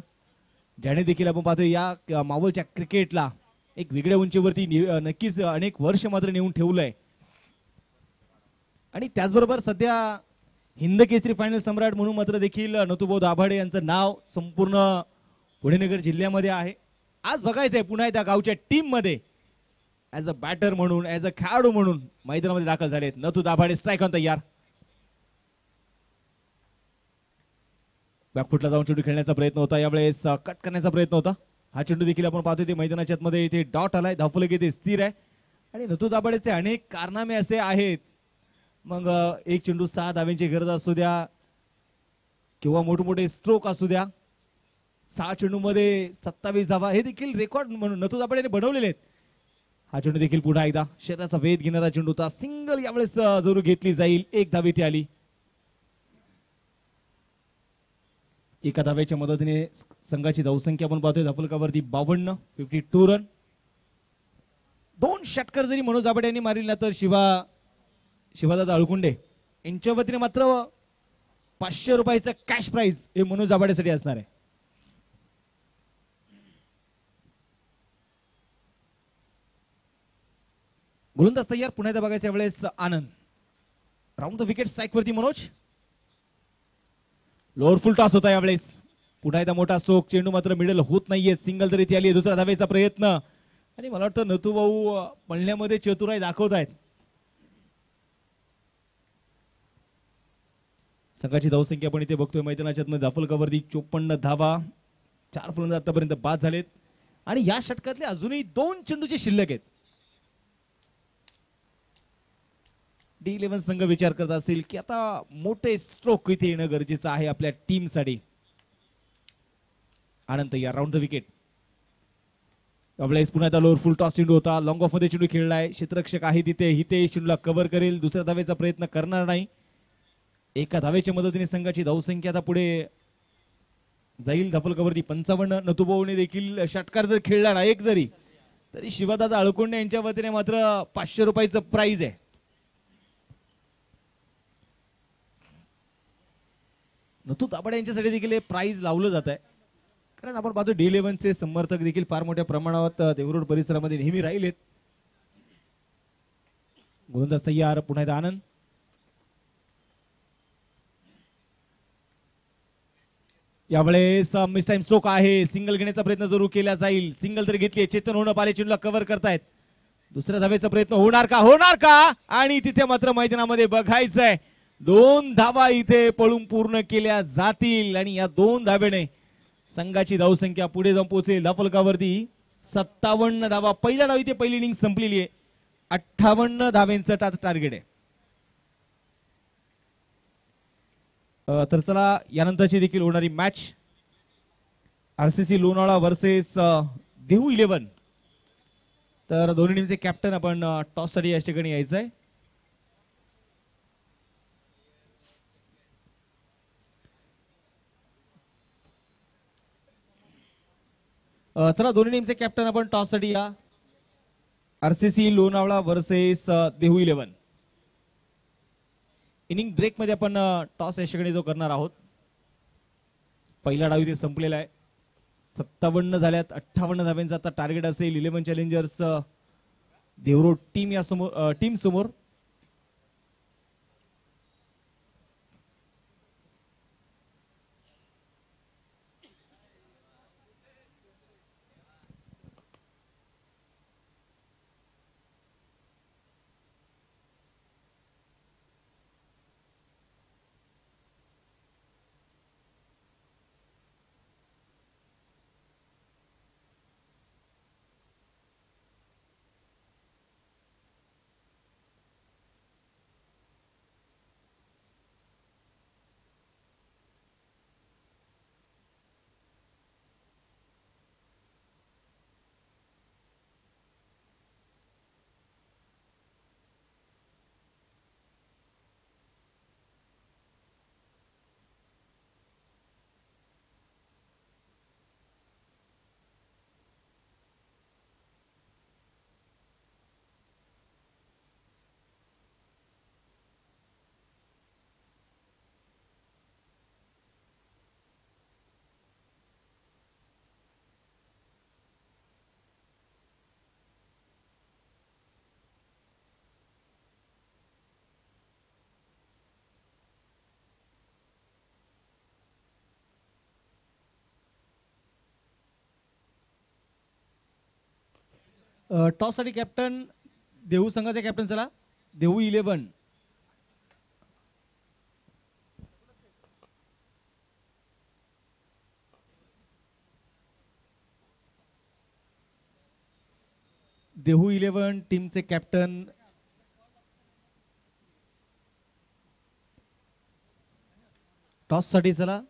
S1: ज्याने देखील आपण पाहतो या मावळच्या क्रिकेटला एक वेगळ्या उंचीवरती नक्कीच अनेक वर्ष मात्र नेऊन ठेवलंय. आणि त्याचबरोबर सध्या हिंद केसरी फायनल सम्राट म्हणून मात्र देखील नथुभाऊ दाभाडे यांचं नाव संपूर्ण पुणे नगर जिल्ह्यामध्ये आहे. आज बघायचंय पुन्हा त्या गावच्या टीम मध्ये ऍज अ बॅटर म्हणून, ऍज अ खेळाडू म्हणून मैदानामध्ये दाखल झालेत नथू दाभाडे. स्ट्राईक ऑन तयार. बॅकफुटला जाऊन चेंडू खेळण्याचा प्रयत्न होता, यावेळेस कट करण्याचा प्रयत्न होता. हा चेंडू देखील आपण पाहतोय ते मैदानाच्या मध्ये इथे डॉट आलाय, धावफलक इथे स्थिर आहे. आणि नथू दाभाडेचे अनेक कारनामे असे आहेत, मग एक चेंडू 6 धाव्यांची गरज असू द्या किंवा मोठमोठे स्ट्रोक असू द्या, 6 चेंडू मध्ये 27 धावा हे देखील रेकॉर्ड म्हणून नथू दाभाडेने बनवलेले आहेत. हा चेंडू देखील पुन्हा एकदा क्षेत्राचा वेध घेणारा चेंडू होता, सिंगल यावेळेस जरूर घेतली जाईल. एक धाव इथे आली. एका धावेच्या मदतीने संघाची धावसंख्या आपण पाहतोय धावफलकावरती 52, 52 रन. 2 षटकर जरी मनोज दाभाडे यांनी मारली ना तर शिवादादा अळकुंडे यांच्या वतीने मात्र 500 रुपयाचं कॅश प्राइज हे मनोज दाभाडेसाठी असणार आहे. गोलंदाज तयार, पुन्हा एकदा बघायचं यावेळेस आनंद. राऊंड द विकेट स्ट्राईक वरती मनोज. लोअर फुल टॉस होता यावेळेस. पुन्हा एकदा मोठा स्ट्रोक, चेंडू मात्र मिडल होत नाहीये. सिंगल तरी ती आली. दुसरा धावेचा प्रयत्न, आणि मला वाटतं नथुभाऊ पळण्यामध्ये चतुराई दाखवत आहेत. संघाची धावसंख्या आपण इथे बघतोय मैदानाच्या मध्ये धावफलकावरती 54 धावा. 4 फलंदाज आतापर्यंत बाद झालेत आणि या षटकातले अजूनही 2 चेंडूचे शिल्लक आहेत. D11 संघ विचार करत असेल की आता मोठे स्ट्रोक इथे येणं गरजेचं आहे आपल्या टीम साठी. आनंद या राऊंड द विकेट. यावेळेस पुन्हा एकदा लोअर फुल टॉस चेंडू होता, लॉंग ऑफ मध्ये चेंडू खेळलाय. क्षेत्ररक्षक आहे तिथे, हिते चेंडूला कव्हर करेल, दुसऱ्या धावेचा प्रयत्न करणार नाही. एका धावेच्या मदतीने संघाची धावसंख्या आता पुढे जाईल धावफलकावरती 55. नथुभाऊने देखील षटकार जर खेळला ना एक जरी, तरी शिवादादा अळकोंडे यांच्या वतीने मात्र 500 रुपयाचं प्राइज आहे. नथू दाभाडे यांच्यासाठी देखील प्राइज लावलं जात आहे, कारण आपण पाहतो D11 चे समर्थक देखील फार मोठ्या प्रमाणात देवरोड परिसरामध्ये नेहमी राहिलेत. गोलंदाज तयार, पुन्हा एकदा आनंद. यावेळेस मिस टाइम स्ट्रोक आहे, सिंगल घेण्याचा प्रयत्न जरूर केला जाईल. सिंगल तर घेतली, चेतन होणं पाले चेंडूला कव्हर करतायत. दुसऱ्या धावेचा प्रयत्न होणार का, होणार का, आणि तिथे मात्र मैदानामध्ये बघायचंय 2 धावा इथे पळून पूर्ण केल्या जातील. आणि या 2 धावेने संघाची धावसंख्या पुढे जाऊन पोहोचेल धावफलकावरती 57 धावा. पहिल्या डाव इथे पहिली इनिंग संपलेली आहे. 58 धावेंचं टार्गेट आहे. तर चला यानंतरची देखील होणारी match RCC Lonavala versus Dehu 11. तर दोन्ही टीमचे कॅप्टन आपण टॉस साठी या ठिकाणी यायचंय. चला दोन्ही टीमचे कॅप्टन आपण टॉस साठी या. RCC Lonavala versus Dehu 11. Inning break मध्ये आपण टॉस या ठिकाणी जो करणार आहोत. पहिला डाव इथे संपलेला आहे. 57 झाल्यात. 58 धाव्यांचा आता टार्गेट असेल 11 चॅलेंजर्स देवरो टीम या समोर टीम समोर. टॉस साठी कॅप्टन देहू संघाचे कॅप्टन चला. देहू 11. देहू 11 टीमचे कॅप्टन टॉस साठी चला.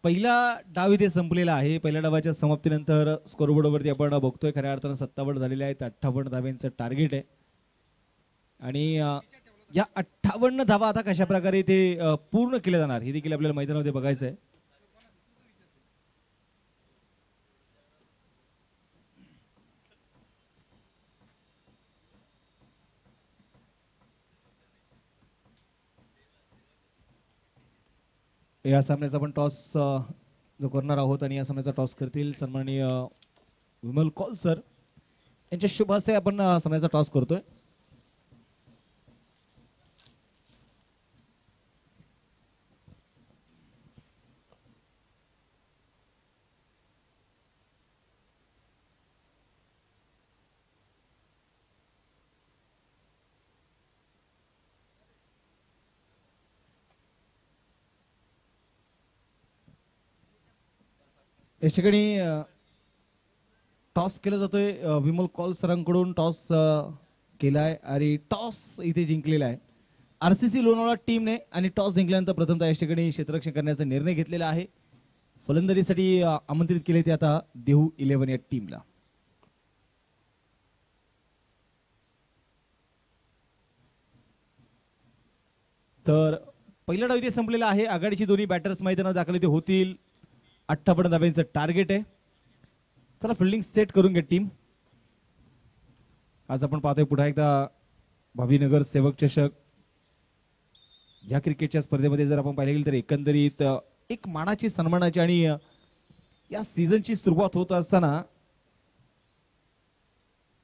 S1: पहिला डाव इथे संपलेला आहे. पहिल्या डावाच्या समाप्तीनंतर स्कोरबोर्डवरती आपण बघतोय खऱ्या अर्थानं 57 झालेले आहेत. 58 धाव्यांचं टार्गेट आहे आणि या 58 धावा आता कशा प्रकारे ते पूर्ण केल्या जाणार हे देखील आपल्याला मैदानामध्ये बघायचं आहे. या सामन्याचा आपण टॉस जो करणार आहोत आणि या सामन्याचा टॉस करतील सन्माननीय विमल कौल सर यांच्या शुभ हस्ते आपण सामन्याचा टॉस करतोय. या ठिकाणी टॉस केला जातोय. विमल कौल सरांकडून टॉस केलाय आणि टॉस इथे जिंकलेला आहे आरसीसी लोणावळा टीमने आणि टॉस जिंकल्यानंतर प्रथमतः या ठिकाणी क्षेत्ररक्षण करण्याचा निर्णय घेतलेला आहे. फलंदाजीसाठी आमंत्रित केले ते आता देहू 11 या टीमला. तर पहिला डाव इथे संपलेला आहे. आघाडीची दोन्ही बॅटर्स मैदानात दाखल इथे होतील. 58 धाव्यांचं टार्गेट आहे. चला फिल्डिंग सेट करून घ्या टीम. आज आपण पाहतोय पुन्हा एकदा भावीनगर सेवक चषक या क्रिकेटच्या स्पर्धेमध्ये जर आपण पाहिले गेले तर एकंदरीत एक मानाची सन्मानाची आणि या सीझनची सुरुवात होत असताना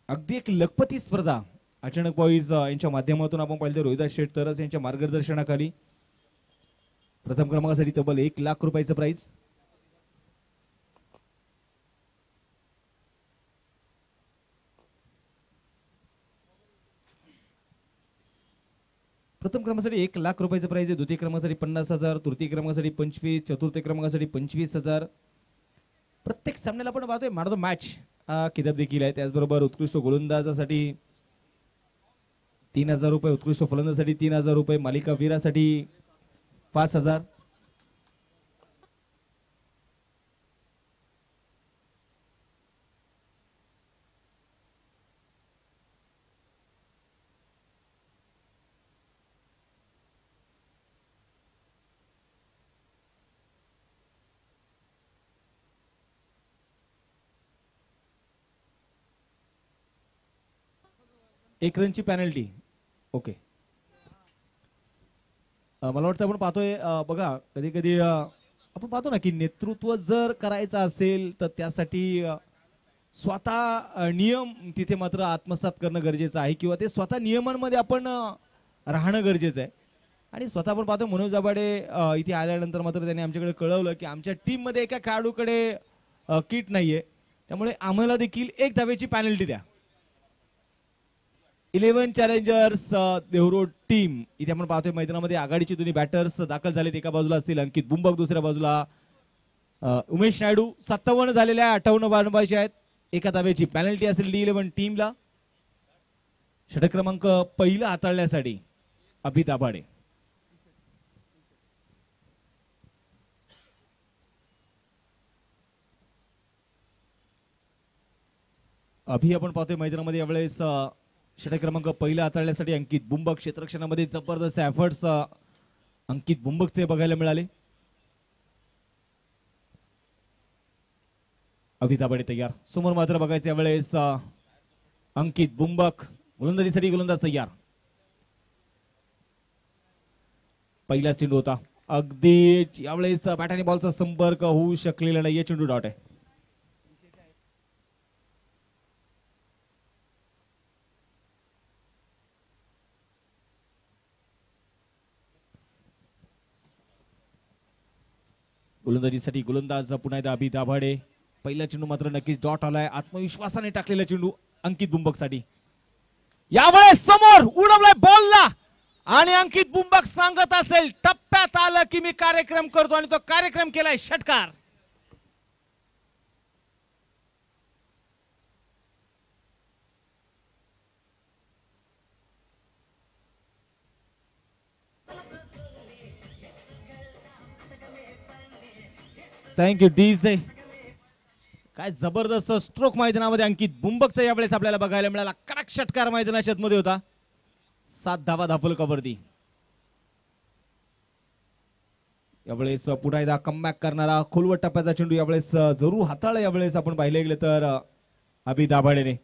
S1: अगदी एक लखपती स्पर्धा अचानक बॉईज यांच्या माध्यमातून आपण पाहिलं रोहिदास शेठ तरस यांच्या मार्गदर्शनाखाली प्रथम क्रमांकासाठी तब्बल 1 लाख रुपयाचं प्राइज. प्रथम क्रमांकासाठी 1 लाख रुपयाचं प्राइज आहे. द्वितीय क्रमांकासाठी 50,000, तृतीय क्रमांकासाठी 25, चतुर्थ क्रमांकासाठी 25,000. प्रत्येक सामन्याला आपण पाहतोय मॅन ऑफ द मॅच किताब देखील आहे. त्याचबरोबर उत्कृष्ट गोलंदाजासाठी 3,000 रुपये, उत्कृष्ट फलंदाजासाठी 3,000 रुपये, मालिका वीरासाठी 5,000. 1 रनची पॅनल्टी. ओके. मला वाटतं आपण पाहतोय बघा कधी कधी आपण पाहतो ना की नेतृत्व जर करायचं असेल तर त्यासाठी स्वतः नियम तिथे मात्र आत्मसात करणं गरजेचं आहे किंवा ते स्वतः नियमांमध्ये आपण राहणं गरजेचं आहे. आणि स्वतः आपण पाहतो मनोज दाभाडे इथे आल्यानंतर मात्र त्यांनी आमच्याकडे कळवलं की आमच्या टीम मध्ये एका खेळाडूकडे किट नाहीये, त्यामुळे आम्हाला देखील 1 धावेची पॅनल्टी द्या. 11 चॅलेंजर्स देवरोड टीम इथे आपण पाहतोय मैदानामध्ये आघाडीचे दोन्ही बॅटर्स दाखल झालेत. एका बाजूला असतील अंकित बुंबक, दुसऱ्या बाजूला उमेश नायडू. 57 झालेल्या 58 बनवायचे आहेत. 1 धावेची पॅनल्टी असेल D11 टीमला. षटक क्रमांक पहिला हाताळण्यासाठी अभि दाभाडे. अभि आपण पाहतोय मैदानामध्ये यावेळेस षटक क्रमांक पहिला हाताळण्यासाठी अंकित बुंबक. क्षेत्ररक्षणामध्ये जबरदस्त एफर्ट्स अंकित बुंबकचे बघायला मिळाले. अभि दाभाडे तयार. समोर मात्र बघायचं यावेळेस अंकित बुंबक. गोलंदाजीसाठी गोलंदाज तयार. पहिला चेंडू होता. अगदी यावेळेस बॅट आणि बॉलचा संपर्क होऊ शकलेला नाहीये. चेंडू डॉट आहे. गोलंदाजीसाठी गोलंदाज पुन्हा एकदा अभि दाभाडे. पहिला चेंडू मात्र नक्कीच डॉट आलाय. आत्मविश्वासाने टाकलेला चेंडू अंकित बुंबक साठी. यावेळेस समोर उडवलाय बॉलला आणि अंकित बुंबक सांगत असेल टप्प्यात आलं की मी कार्यक्रम करतो आणि तो कार्यक्रम केलाय. षटकार. Thank you DJ. काय जबरदस्त स्ट्रोक मैदानामध्ये अंकित बुंबकचा यावेळेस आपल्याला बघायला मिळाला. कडक षटकार मैदानाच्या मध्ये होता. 7 धावा धापलकावरती. यावेळेस पुन्हा एकदा कमबॅक करणारा खोलवट टप्प्याचा चेंडू यावेळेस जरूर हाताळला. यावेळेस आपण पाहिले गेले तर अभि दाभाडेने.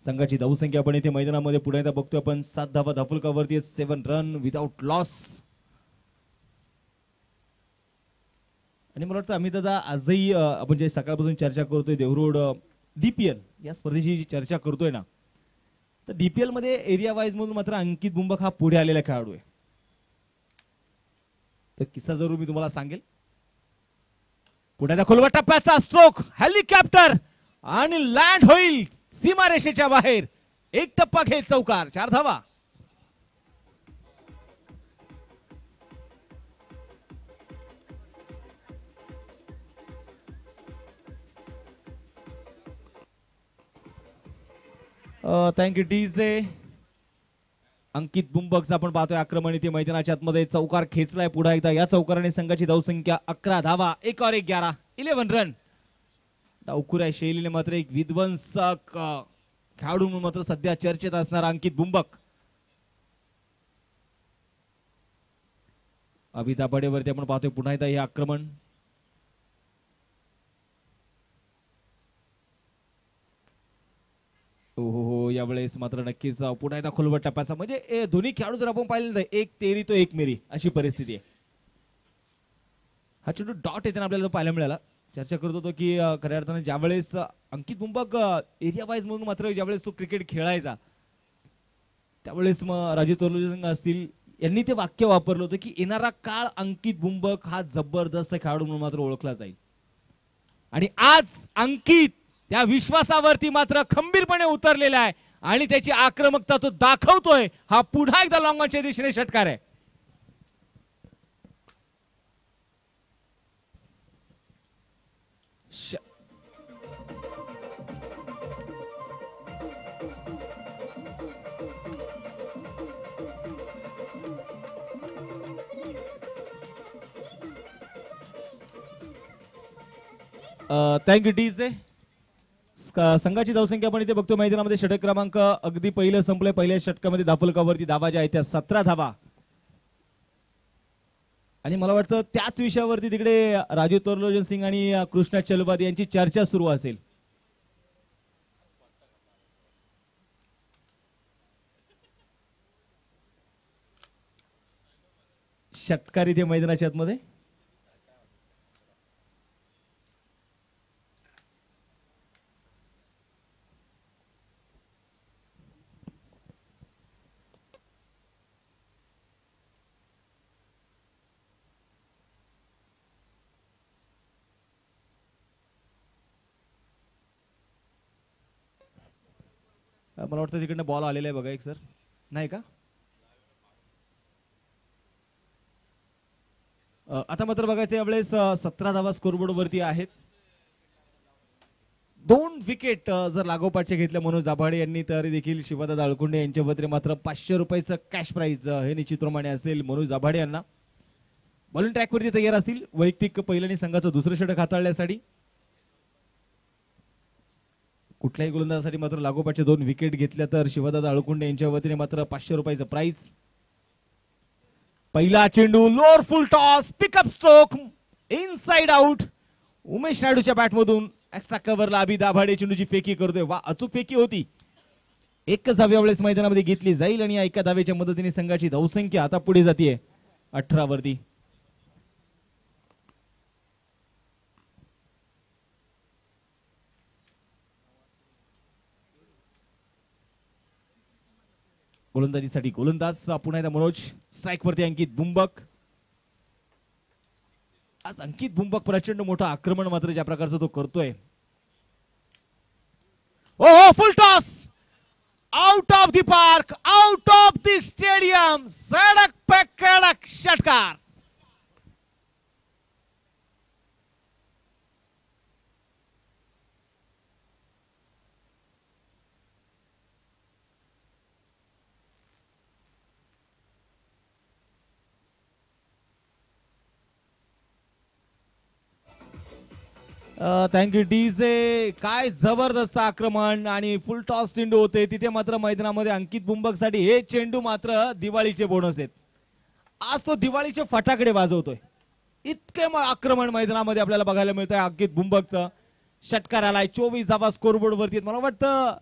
S1: संघाची धावसंख्या आपण इथे मैदानामध्ये पुन्हा एकदा बघतोय आपण 7 धावा धापलकावरती. 7 रन विदाउट लॉस. आणि मला वाटतं अमित दादा आजही आपण जे सकाळपासून चर्चा करतोय देवरोड DPL या स्पर्धेची जी चर्चा करतोय ना, तर DPL मध्ये एरिया वाईज म्हणून मात्र अंकित बुंबक हा पुढे आलेला खेळाडू आहे. तर किस्सा जरूर मी तुम्हाला सांगेल. पुढे खोलवा टप्प्याचा स्ट्रोक हेलिकॉप्टर आणि लँड होईल सीमारेषेच्या बाहेर. 1 टप्पा घेत चौकार. 4 धावा. Thank you DJ. अंकित बुंबकचा आपण पाहतोय आक्रमण इथे मैदानाच्या आतमध्ये. चौकार खेचलाय पुन्हा एकदा. या चौकाराने संघाची धावसंख्या 11 धावा. 1 और 1 11. 11 रन. डावखुऱ्या शैलीने मात्र एक विध्वंसक खेळाडू म्हणून मात्र सध्या चर्चेत असणारा अंकित बुंबक. अभि दाभाडेवरती आपण पाहतोय पुन्हा एकदा हे आक्रमण. हो यावेळेस मात्र नक्कीच पुन्हा एकदा खोलवट टप्प्याचा. म्हणजे दोन्ही खेळाडू जर आपण पाहिलं तर 1 तेरी तो 1 मेरी अशी परिस्थिती आहे. हा चेंडू डॉट येताना आपल्याला पाहायला मिळाला. चर्चा करत होतो की खऱ्या अर्थाने ज्यावेळेस अंकित बुंबक एरिया वाईज म्हणून मात्र ज्यावेळेस तो क्रिकेट खेळायचा त्यावेळेस मग राजू तोरलोजे असतील यांनी ते वाक्य वापरलं होतं की येणारा काळ अंकित बुंबक हा जबरदस्त खेळाडू म्हणून मात्र ओळखला जाईल. आणि आज अंकित त्या विश्वासावरती मात्र खंबीरपणे उतरलेला आहे आणि त्याची आक्रमकता तो दाखवतोय. हा पुन्हा एकदा लॉंग ऑनच्या दिशेने षटकार आहे. Thank you DJ. संघाची धावसंख्या आपण इथे बघतो मैदानामध्ये. षटक क्रमांक अगदी पहिलं संपलंय. पहिल्या षटकामध्ये धापलकावरती धावा ज्या आहेत त्या 17 धावा. आणि मला वाटतं त्याच विषयावरती तिकडे राजू तोरलोजन सिंग आणि कृष्णा चलवादी यांची चर्चा सुरू असेल. षटकार इथे मैदानाच्या आतमध्ये. मला वाटतं तिकडनं बॉल आलेला आहे बघा एक सर. नाही का? आता मात्र बघायचं यावेळेस 17 धावा स्कोरबोर्ड वरती आहेत. 2 विकेट जर लागोपाठचे घेतल्या मनोज दाभाडे यांनी तरी देखील शिवादादा अळकुंडे यांच्या वतीने मात्र 500 रुपयाचं कॅश प्राइज हे निश्चितप्रमाणे असेल मनोज दाभाडे यांना. बॉलिंग ट्रॅक वरती तयार असतील वैयक्तिक पहिल्याने संघाचं दुसरं षटक हाताळण्यासाठी. कुठल्याही गोलंदाजासाठी मात्र लागोपाठचे 2 विकेट घेतल्या तर शिवादादा अळकुंडे यांच्या वतीने मात्र 500 रुपयाचं प्राइज. पहिला चेंडू lower full toss pickup stroke inside out. Umesh नायडूच्या बॅटमधून एक्स्ट्रा कव्हरला अभि दाभाडे चेंडूची फेकी करतोय. वा अचूक फेकी होती. एकच धाव यावेळेस मैदानामध्ये घेतली जाईल आणि या एका धावेच्या मदतीने संघाची धावसंख्या आता पुढे जाते 18 वरती. गोलंदाजीसाठी गोलंदाज पुन्हा एकदा मनोज. स्ट्राइक वरती अंकित बुंबक. आज अंकित बुंबक प्रचंड मोठं आक्रमण मात्र ज्या प्रकारचं तो करतोय. Oh full toss out of the park out of the stadium. सडक पे कडक षटकार. Thank you DJ. काय जबरदस्त आक्रमण आणि फुल टॉस चेंडू होते तिथे मात्र मैदानामध्ये अंकित बुंबक साठी हे चेंडू मात्र दिवाळीचे बोनस आहेत. आज तो दिवाळीचे फटाकडे वाजवतोय. इतके आक्रमण मैदानामध्ये आपल्याला बघायला मिळतंय अंकित बुंबकचं. षटकार आलाय. 24 धावा स्कोरबोर्ड वरती. मला वाटतं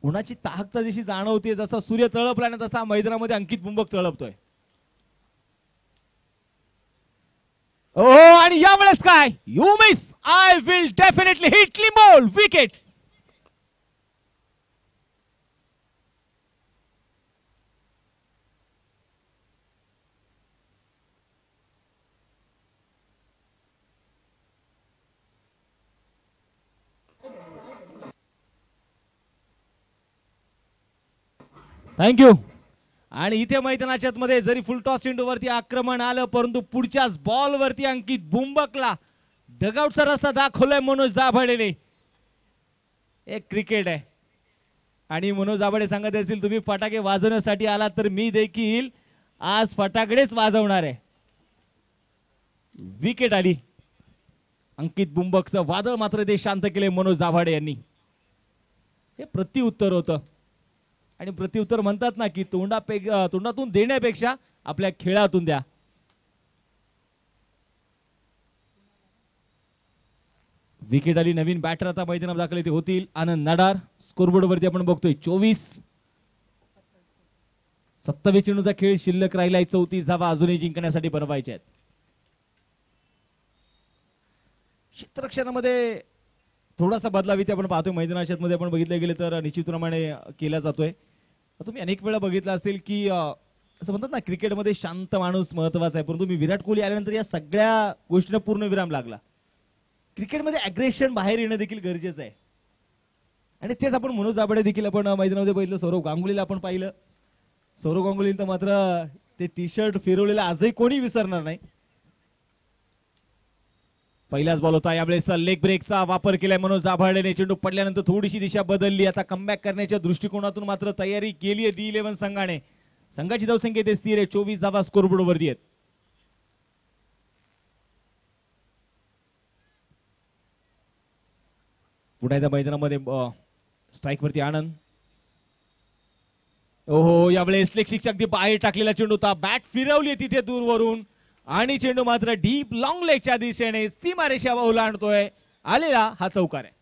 S1: उन्हाची ताकद जशी जाणवते जसा सूर्य तळपला ना तसा मैदानामध्ये अंकित बुंबक तळपतोय. ओ आणि यावेळेस काय you miss I will definitely hit लिमोल विकेट. थँक्यू. आणि इथे मैदानाच्या मध्ये जरी फुल टॉस चेंडू वरती आक्रमण आलं परंतु पुढच्याच बॉल वरती अंकित बुंबकला डगआउटचा रस्ता दाखवलाय मनोज दाभाडेने. एक क्रिकेट आहे आणि मनोज दाभाडे सांगत असतील तुम्ही फटाके वाजवण्यासाठी आलात तर मी देखील आज फटाकडेच वाजवणार आहे. विकेट आली. अंकित बुंबकचं वादळ मात्र ते शांत केले मनोज दाभाडे यांनी. हे प्रत्युत्तर होतं आणि प्रत्युत्तर म्हणतात ना की तोंडातून देण्यापेक्षा आपल्या खेळातून द्या. विकेट आली. नवीन बॅटर आता मैदानात दाखल ते होतील आनंद नाडार. स्कोरबोर्ड वरती आपण बघतोय 24. 27 चेंडूचा खेळ शिल्लक राहिलाय. 34 धावा अजूनही जिंकण्यासाठी बनवायच्या आहेत. क्षेत्ररक्षणामध्ये थोडासा बदलाव इथे आपण पाहतोय मैदानाच्या मध्ये आपण बघितले गेले तर निश्चितप्रमाणे केला जातोय. तुम्ही अनेक वेळा बघितलं असेल की असं म्हणतात ना क्रिकेटमध्ये शांत माणूस महत्वाचा आहे परंतु मी विराट कोहली आल्यानंतर या सगळ्या गोष्टींना पूर्ण विराम लागला. क्रिकेटमध्ये अग्रेशन बाहेर येणं देखील गरजेचं आहे आणि तेच आपण मनोज दाभाडे देखील आपण मैदानामध्ये बघितलं. सौरव गांगुलीला आपण पाहिलं. सौरव गांगुली तर मात्र ते टी शर्ट फिरवलेलं आजही कोणी विसरणार नाही. पहिलाच बॉल होता. यावेळेस लेग ब्रेकचा वापर केलाय मनोज दाभाडेने. चेंडू पडल्यानंतर थोडीशी दिशा बदलली. आता कमबॅक करण्याच्या दृष्टिकोनातून मात्र तयारी केली आहे D11 संघाने. संघाची धावसंख्या ते स्थिर आहे. 24 धावा स्कोरबोर्ड वरती आहेत. पुन्हा एकदा मैदानामध्ये स्ट्राइक वरती आनंद. ओहो यावेळेस लेग शिक्षक अगदी बाहेर टाकलेला चेंडू होता. बॅट फिरवली तिथे दूरवरून आणि चेंडू मात्र डीप लॉंग लेगच्या दिशेने सीमारेषा ओलांडतोय. आलेला हा चौकार आहे.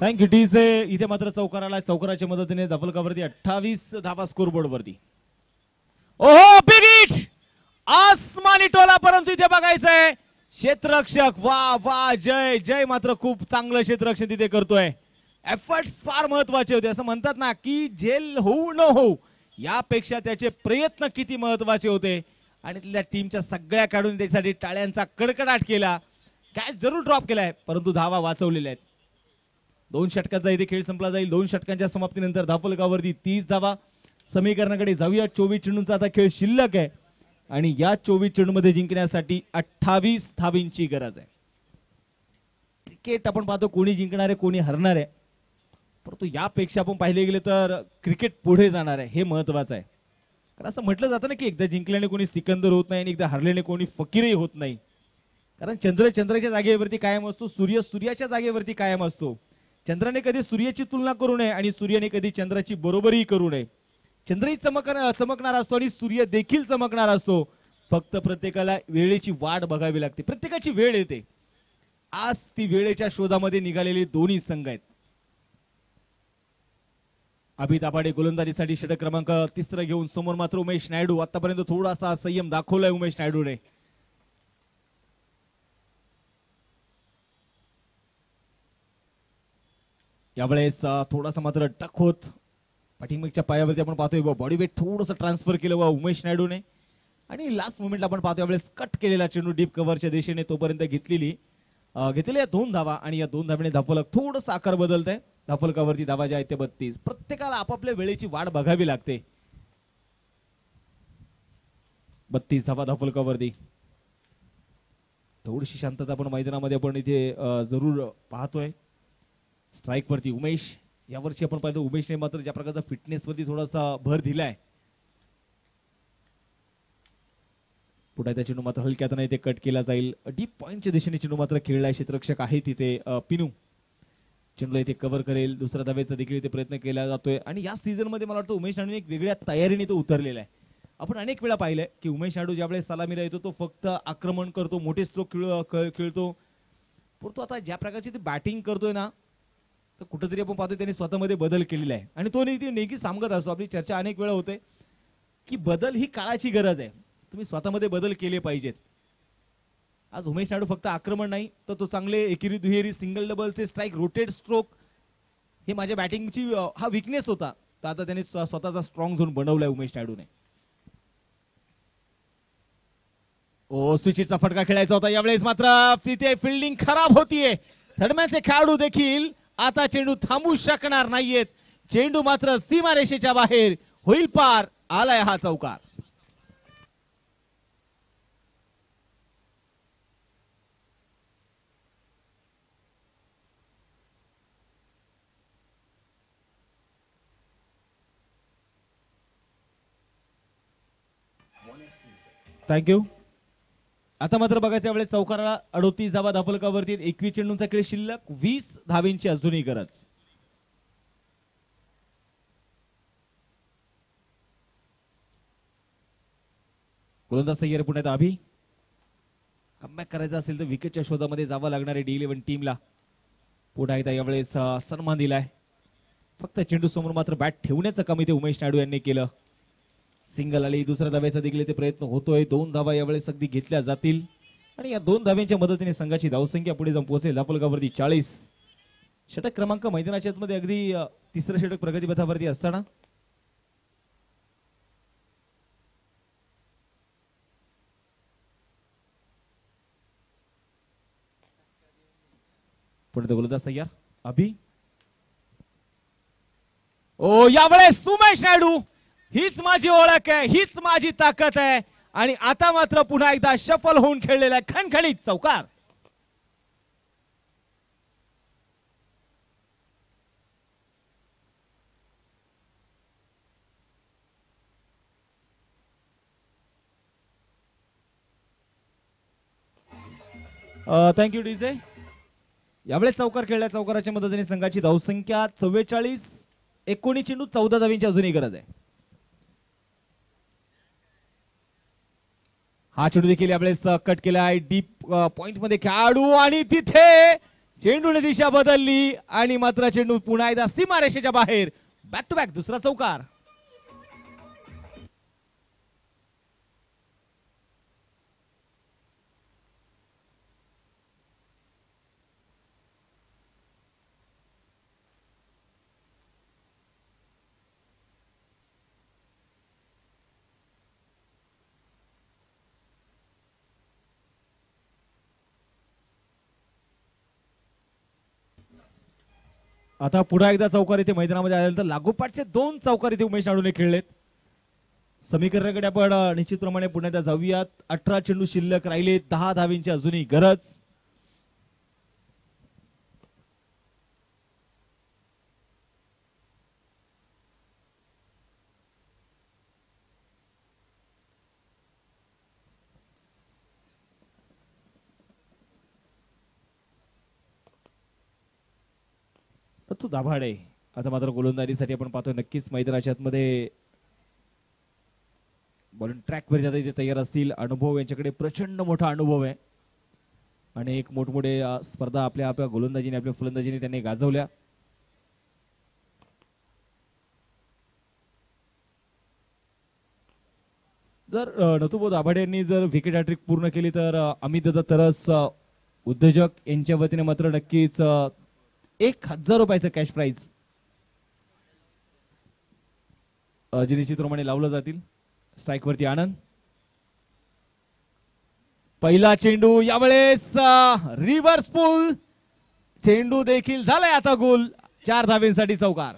S1: Thank you DJ. इथे मात्र चौकाराला चौकाराच्या मदतीने धपलकावरती 28 धावा स्कोरबोर्ड वरती. ओहो बिग हिट आसमानी टोला, परंतु इथे बघायचंय क्षेत्ररक्षक वा वा जय जय मात्र खूप चांगलं क्षेत्ररक्षण तिथे करतोय. एफर्ट्स फार महत्वाचे होते. असं म्हणतात ना की झेल होऊ न होऊ यापेक्षा त्याचे प्रयत्न किती महत्वाचे होते आणि तिथल्या टीमच्या सगळ्या काढून त्यासाठी टाळ्यांचा कडकडाट केला. कॅच जरूर ड्रॉप केलाय परंतु धावा वाचवलेल्या आहेत. 2 षटकांचा इथे खेळ संपला जाईल. 2 षटकांच्या समाप्तीनंतर धपलकावरती 30 धावा. समीकरणाकडे जाऊया. 24 चेंडूंचा आता खेळ शिल्लक आहे आणि या 24 चेंडूमध्ये जिंकण्यासाठी 28 धावींची गरज आहे. क्रिकेट आपण पाहतो कोणी जिंकणार आहे कोणी हरणार आहे, परंतु यापेक्षा आपण पाहिले गेले तर क्रिकेट पुढे जाणार आहे हे महत्वाचं आहे. कारण असं म्हटलं जातं ना की एकदा जिंकल्याने कोणी सिकंदर होत नाही आणि एकदा हरल्याने कोणी फकीरही होत नाही. कारण चंद्र चंद्राच्या जागेवरती कायम असतो, सूर्य सूर्याच्या जागेवरती कायम असतो. चंद्राने कधी सूर्याची तुलना करू नये आणि सूर्याने कधी चंद्राची बरोबरी करू नये. चंद्रही चमकणार असतो आणि सूर्य देखील चमकणार असतो. फक्त प्रत्येकाला वेळेची वाट बघावी लागते. प्रत्येकाची वेळ येते. आज ती वेळेच्या शोधामध्ये निघालेले दोन्ही संघ आहेत. अभि दाभाडे गोलंदाजीसाठी षटक क्रमांक 3 घेऊन समोर मात्र उमेश नायडू. आतापर्यंत थोडासा संयम दाखवलाय उमेश नायडूने. यावेळेस थोडासा मात्र टक होत पाठीमागच्या पायावरती आपण पाहतोय बॉडी वेट थोडंसं ट्रान्सफर केलं व उमेश नायडूने आणि लास्ट मोमेंटला आपण पाहतोय यावेळेस कट केलेला चेंडू डीप कव्हरच्या दिशेने तोपर्यंत घेतलेल्या 2 धावा आणि या 2 धावेने धपलक थोडंसं आकार बदलत आहे. धपलकावरती धावा ज्या आहेत ते 32. प्रत्येकाला आपापल्या वेळेची वाट बघावी लागते. 32 धावा धपलकावरती. थोडीशी शांतता आपण मैदानामध्ये आपण इथे जरूर पाहतोय. स्ट्राइक वरती उमेश. यावरची आपण पाहतो उमेशने मात्र ज्या प्रकारचा फिटनेस वरती थोडासा भर दिलाय. पुढे त्या चेंडू मात्र हलक्यात नाही ते कट केला जाईल. डीप पॉइंटच्या दिशेने चेंडू मात्र खेळलाय. क्षेत्ररक्षक आहे तिथे पिनू. चेंडू इथे कव्हर करेल. दुसऱ्या धावेचा देखील इथे प्रयत्न केला जातोय आणि या सीझन मध्ये मला वाटतं उमेश नायडूने एक वेगळ्या तयारीने तो उतरलेला आहे. आपण अनेक वेळा पाहिलंय की उमेश नायडू ज्यावेळेस सलामीला येतो तो फक्त आक्रमण करतो, मोठे स्ट्रोक खेळतो. परंतु आता ज्या प्रकारची ती बॅटिंग करतोय ना तर कुठेतरी आपण पाहतोय त्यांनी स्वतःमध्ये बदल केलेला आहे आणि तो नेहमी सांगत असतो. आपली चर्चा अनेक वेळा होते की बदल ही काळाची गरज आहे. तुम्ही स्वतःमध्ये बदल केले पाहिजेत. आज उमेश नायडू फक्त आक्रमण नाही तर तो चांगले एकेरी दुहेरी सिंगल डबलचे स्ट्राइक रोटेट स्ट्रोक हे माझ्या बॅटिंगची हा विकनेस होता. तर आता त्याने स्वतःचा स्ट्रॉंग झोन बनवलाय उमेश नायडूने. स्विचिटचा फटका खेळायचा होता. यावेळेस मात्र तिथे फिल्डिंग खराब होतीये. दरम्यानचे खेळाडू देखील आता चेंडू थांबू शकणार नाहीयेत. चेंडू मात्र सीमारेषेच्या बाहेर होईल पार. आलाय हा चौकार. थँक्यू. आता मात्र बघायचं यावेळेस चौकाराला 38 धावा धपलकावरती. 21 चेंडूंचा खेळ शिल्लक. 20 धावींची अजूनही गरज. गोलंदाज तयार पुण्यात अभि. कमबॅक करायचा असेल तर विकेटच्या शोधामध्ये जावं लागणार आहे D11 टीमला. पुढे एकदा यावेळेस सन्मान दिलाय. फक्त चेंडू समोर मात्र बॅट ठेवण्याचं काम इथे उमेश नायडू यांनी केलं. सिंगल आली. दुसऱ्या धावेचा देखील इथे प्रयत्न होतोय. 2 धावा यावेळेस अगदी घेतल्या जातील आणि या 2 धाव्यांच्या मदतीने संघाची धावसंख्या पुढे जाऊन पोहोचेल धपलकावरती 40. षटक क्रमांक मैदानाच्या मध्ये अगदी 3रं षटक प्रगतीपथावरती असताना पुढे गोलंदाज तयार अभि. यावेळेस उमेश नायडू. हीच माझी ओळख आहे, हीच माझी ताकद आहे आणि आता मात्र पुन्हा एकदा शफल होऊन खेळलेला आहे. खणखणीत चौकार. Thank you DJ. यावेळेस चौकार खेळल्या. चौकाराच्या मदतीने संघाची धावसंख्या 44. 19 चेंडू 14 धावींची अजूनही गरज आहे. हा चेंडू देखील यावेळेस कट केला आहे. डीप पॉइंट मध्ये खेळाडू आणि तिथे चेंडूने दिशा बदलली आणि मात्र चेंडू पुन्हा एकदा सीमारेषेच्या बाहेर. बॅक टू बॅक दुसरा चौकार. आता पुन्हा एकदा चौकार इथे मैदानामध्ये आल्यानंतर लागोपाठचे 2 चौकार इथे उमेश नाडूने खेळलेत. समीकरणाकडे आपण निश्चितप्रमाणे पुन्हा एकदा जाऊयात. 18 चेंडू शिल्लक राहिले, 10 धावींची अजूनही गरज. तू दाभाडे आता मात्र गोलंदाजीसाठी आपण पाहतोय नक्कीच मैदानाच्या आतमध्ये बॉलिंग ट्रॅक वर आता इथे तयार असतील. अनुभव यांच्याकडे प्रचंड मोठा अनुभव आहे आणि एक मोठमोठे स्पर्धा आपल्या आपल्या गोलंदाजीने आपल्या फलंदाजीने त्यांनी गाजवल्या. जर नथुबो दाभाडे यांनी जर विकेट हॅट्रिक पूर्ण केली तर अमित दादा तरस उद्योजक यांच्या वतीने मात्र नक्कीच 1000 रुपयाचं कॅश प्राइज जे निश्चितप्रमाणे लावलं जातील. स्ट्राईक वरती आनंद. पहिला चेंडू यावेळेस रिव्हर्स पुल. चेंडू देखील झालाय आता गोल. 4 धावेंसाठी चौकार.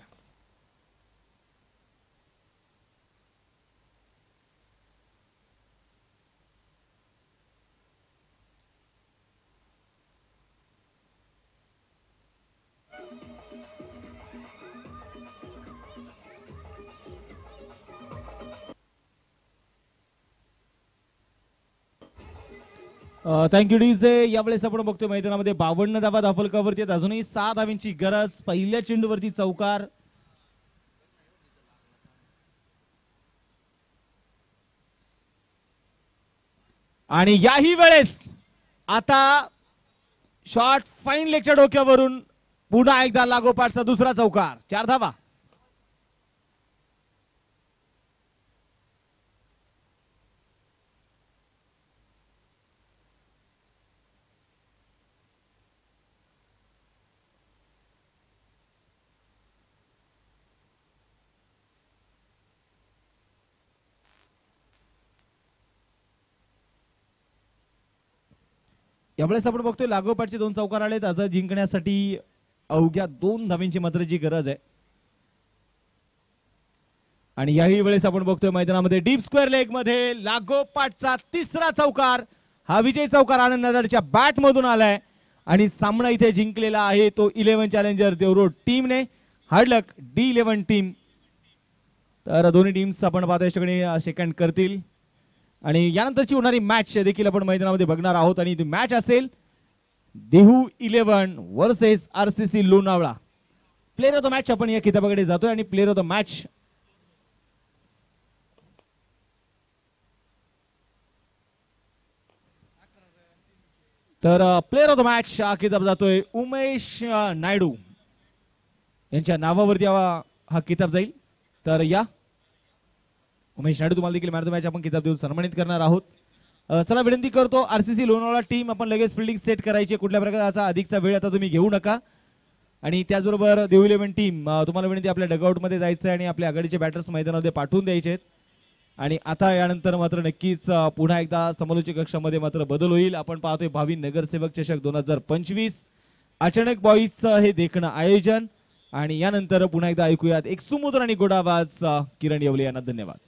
S1: Thank you DJ. यावेळेस आपण बघतोय मैदानामध्ये 52 धावा धाफलकावरती आहेत. अजूनही 6 धावींची गरज. पहिल्या चेंडूवरती चौकार. आणि याही वेळेस आता शॉट फाईन लेगच्या डोक्यावरून पुन्हा एकदा लागोपाठचा दुसरा चौकार. 4 धावा. यावेळेस आपण बघतोय लागोपाठचे 2 चौकार आलेत. आता जिंकण्यासाठी अवघ्या 2 धावींची मात्र जी गरज आहे. आणि याही वेळेस आपण बघतोय मैदानामध्ये डीप स्क्वेअर लेग मध्ये लागोपाठचा तिसरा चौकार. हा विजय चौकार आनंद नादाडच्या बॅट मधून आलाय आणि सामना इथे जिंकलेला आहे तो 11 चॅलेंजर देवरोड टीमने. हार्डलक D11 टीम. तर दोन्ही टीम्स आपण पाहतोय ठिकाणी सेकंड करतील आणि यानंतरची होणारी मॅच देखील आपण मैदानामध्ये बघणार आहोत. आणि ती मॅच असेल Dehu 11 versus RCC Lonavala. Player of the match आपण या किताबाकडे जातोय आणि प्लेअर ऑफ द मॅच तर प्लेअर ऑफ द मॅच हा किताब जातोय उमेश नायडू यांच्या नावावरती हा किताब जाईल. तर या उमेश नायडू तुम्हाला देखील मॅन ऑफ द मॅच आपण किताब देऊन सन्मानित करणार आहोत. चला विनंती करतो RCC लोणावळा टीम आपण लगेच फिल्डिंग सेट करायची. कुठल्या प्रकारचा अधिकचा वेळ आता तुम्ही घेऊ नका. आणि त्याचबरोबर देहू 11 टीम तुम्हाला विनंती आपल्या डगआउट मध्ये जायचं आणि आपल्या आघाडीचे बॅटर्स मैदानामध्ये पाठवून द्यायचे आहेत. आणि आता यानंतर मात्र नक्कीच पुन्हा एकदा समालोचक कक्षामध्ये मात्र बदल होईल. आपण पाहतोय भावी नगरसेवक चषक 2025 अचानक बॉईजचं हे देखणं आयोजन. आणि यानंतर पुन्हा एकदा ऐकूयात एक सुमधुर आणि गोड आवाज किरण येवले यांना. धन्यवाद.